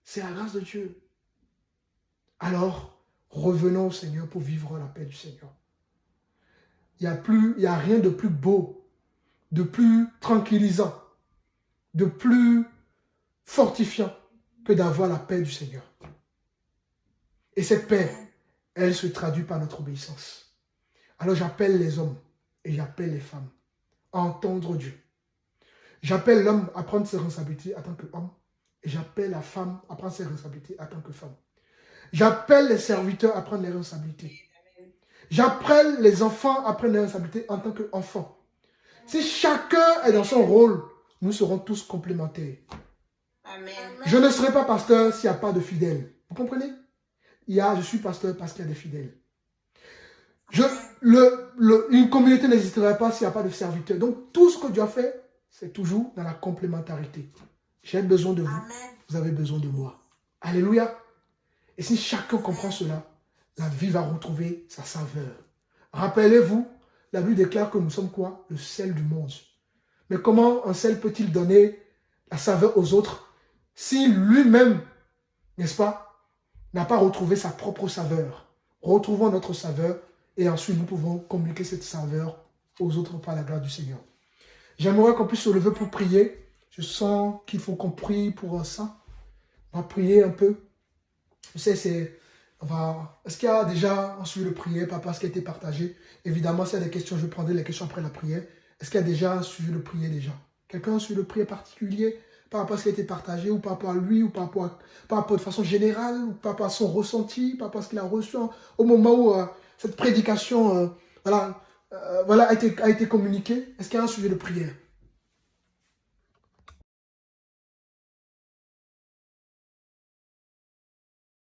[SPEAKER 1] C'est la grâce de Dieu. Alors, revenons au Seigneur pour vivre la paix du Seigneur. Il n'y a rien de plus beau, de plus tranquillisant, de plus fortifiant que d'avoir la paix du Seigneur. Et cette paix, elle se traduit par notre obéissance. Alors j'appelle les hommes et j'appelle les femmes à entendre Dieu. J'appelle l'homme à prendre ses responsabilités en tant qu'homme et j'appelle la femme à prendre ses responsabilités en tant que femme. J'appelle les serviteurs à prendre les responsabilités. J'appelle les enfants à prendre les responsabilités en tant qu'enfants. Si chacun est dans son rôle, nous serons tous complémentaires.
[SPEAKER 3] Amen.
[SPEAKER 1] Je ne serai pas pasteur s'il n'y a pas de fidèles. Vous comprenez? Je suis pasteur parce qu'il y a des fidèles. Une communauté n'existerait pas s'il n'y a pas de serviteurs. Donc tout ce que Dieu a fait, c'est toujours dans la complémentarité. J'ai besoin de vous. Vous avez besoin de moi. Alléluia. Et si chacun comprend cela, la vie va retrouver sa saveur. Rappelez-vous, la Bible déclare que nous sommes quoi? Le sel du monde. Mais comment un sel peut-il donner la saveur aux autres si lui-même, n'est-ce pas, n'a pas retrouvé sa propre saveur? Retrouvons notre saveur et ensuite nous pouvons communiquer cette saveur aux autres par la grâce du Seigneur. J'aimerais qu'on puisse se lever pour prier. Je sens qu'il faut qu'on prie pour ça. On va prier un peu. Je sais, est-ce qu'il y a déjà un suivi de prière par rapport à ce qui a été partagé? Évidemment, s'il y a des questions, je prendrai les questions après la prière. Est-ce qu'il y a déjà un suivi de prière déjà? Quelqu'un a un suivi de prière particulier par rapport à ce qui a été partagé, ou par rapport à lui, ou par rapport de façon générale, ou par rapport à son ressenti, par rapport à ce qu'il a reçu au moment où cette prédication a été communiquée? Est-ce qu'il y a un sujet de prière?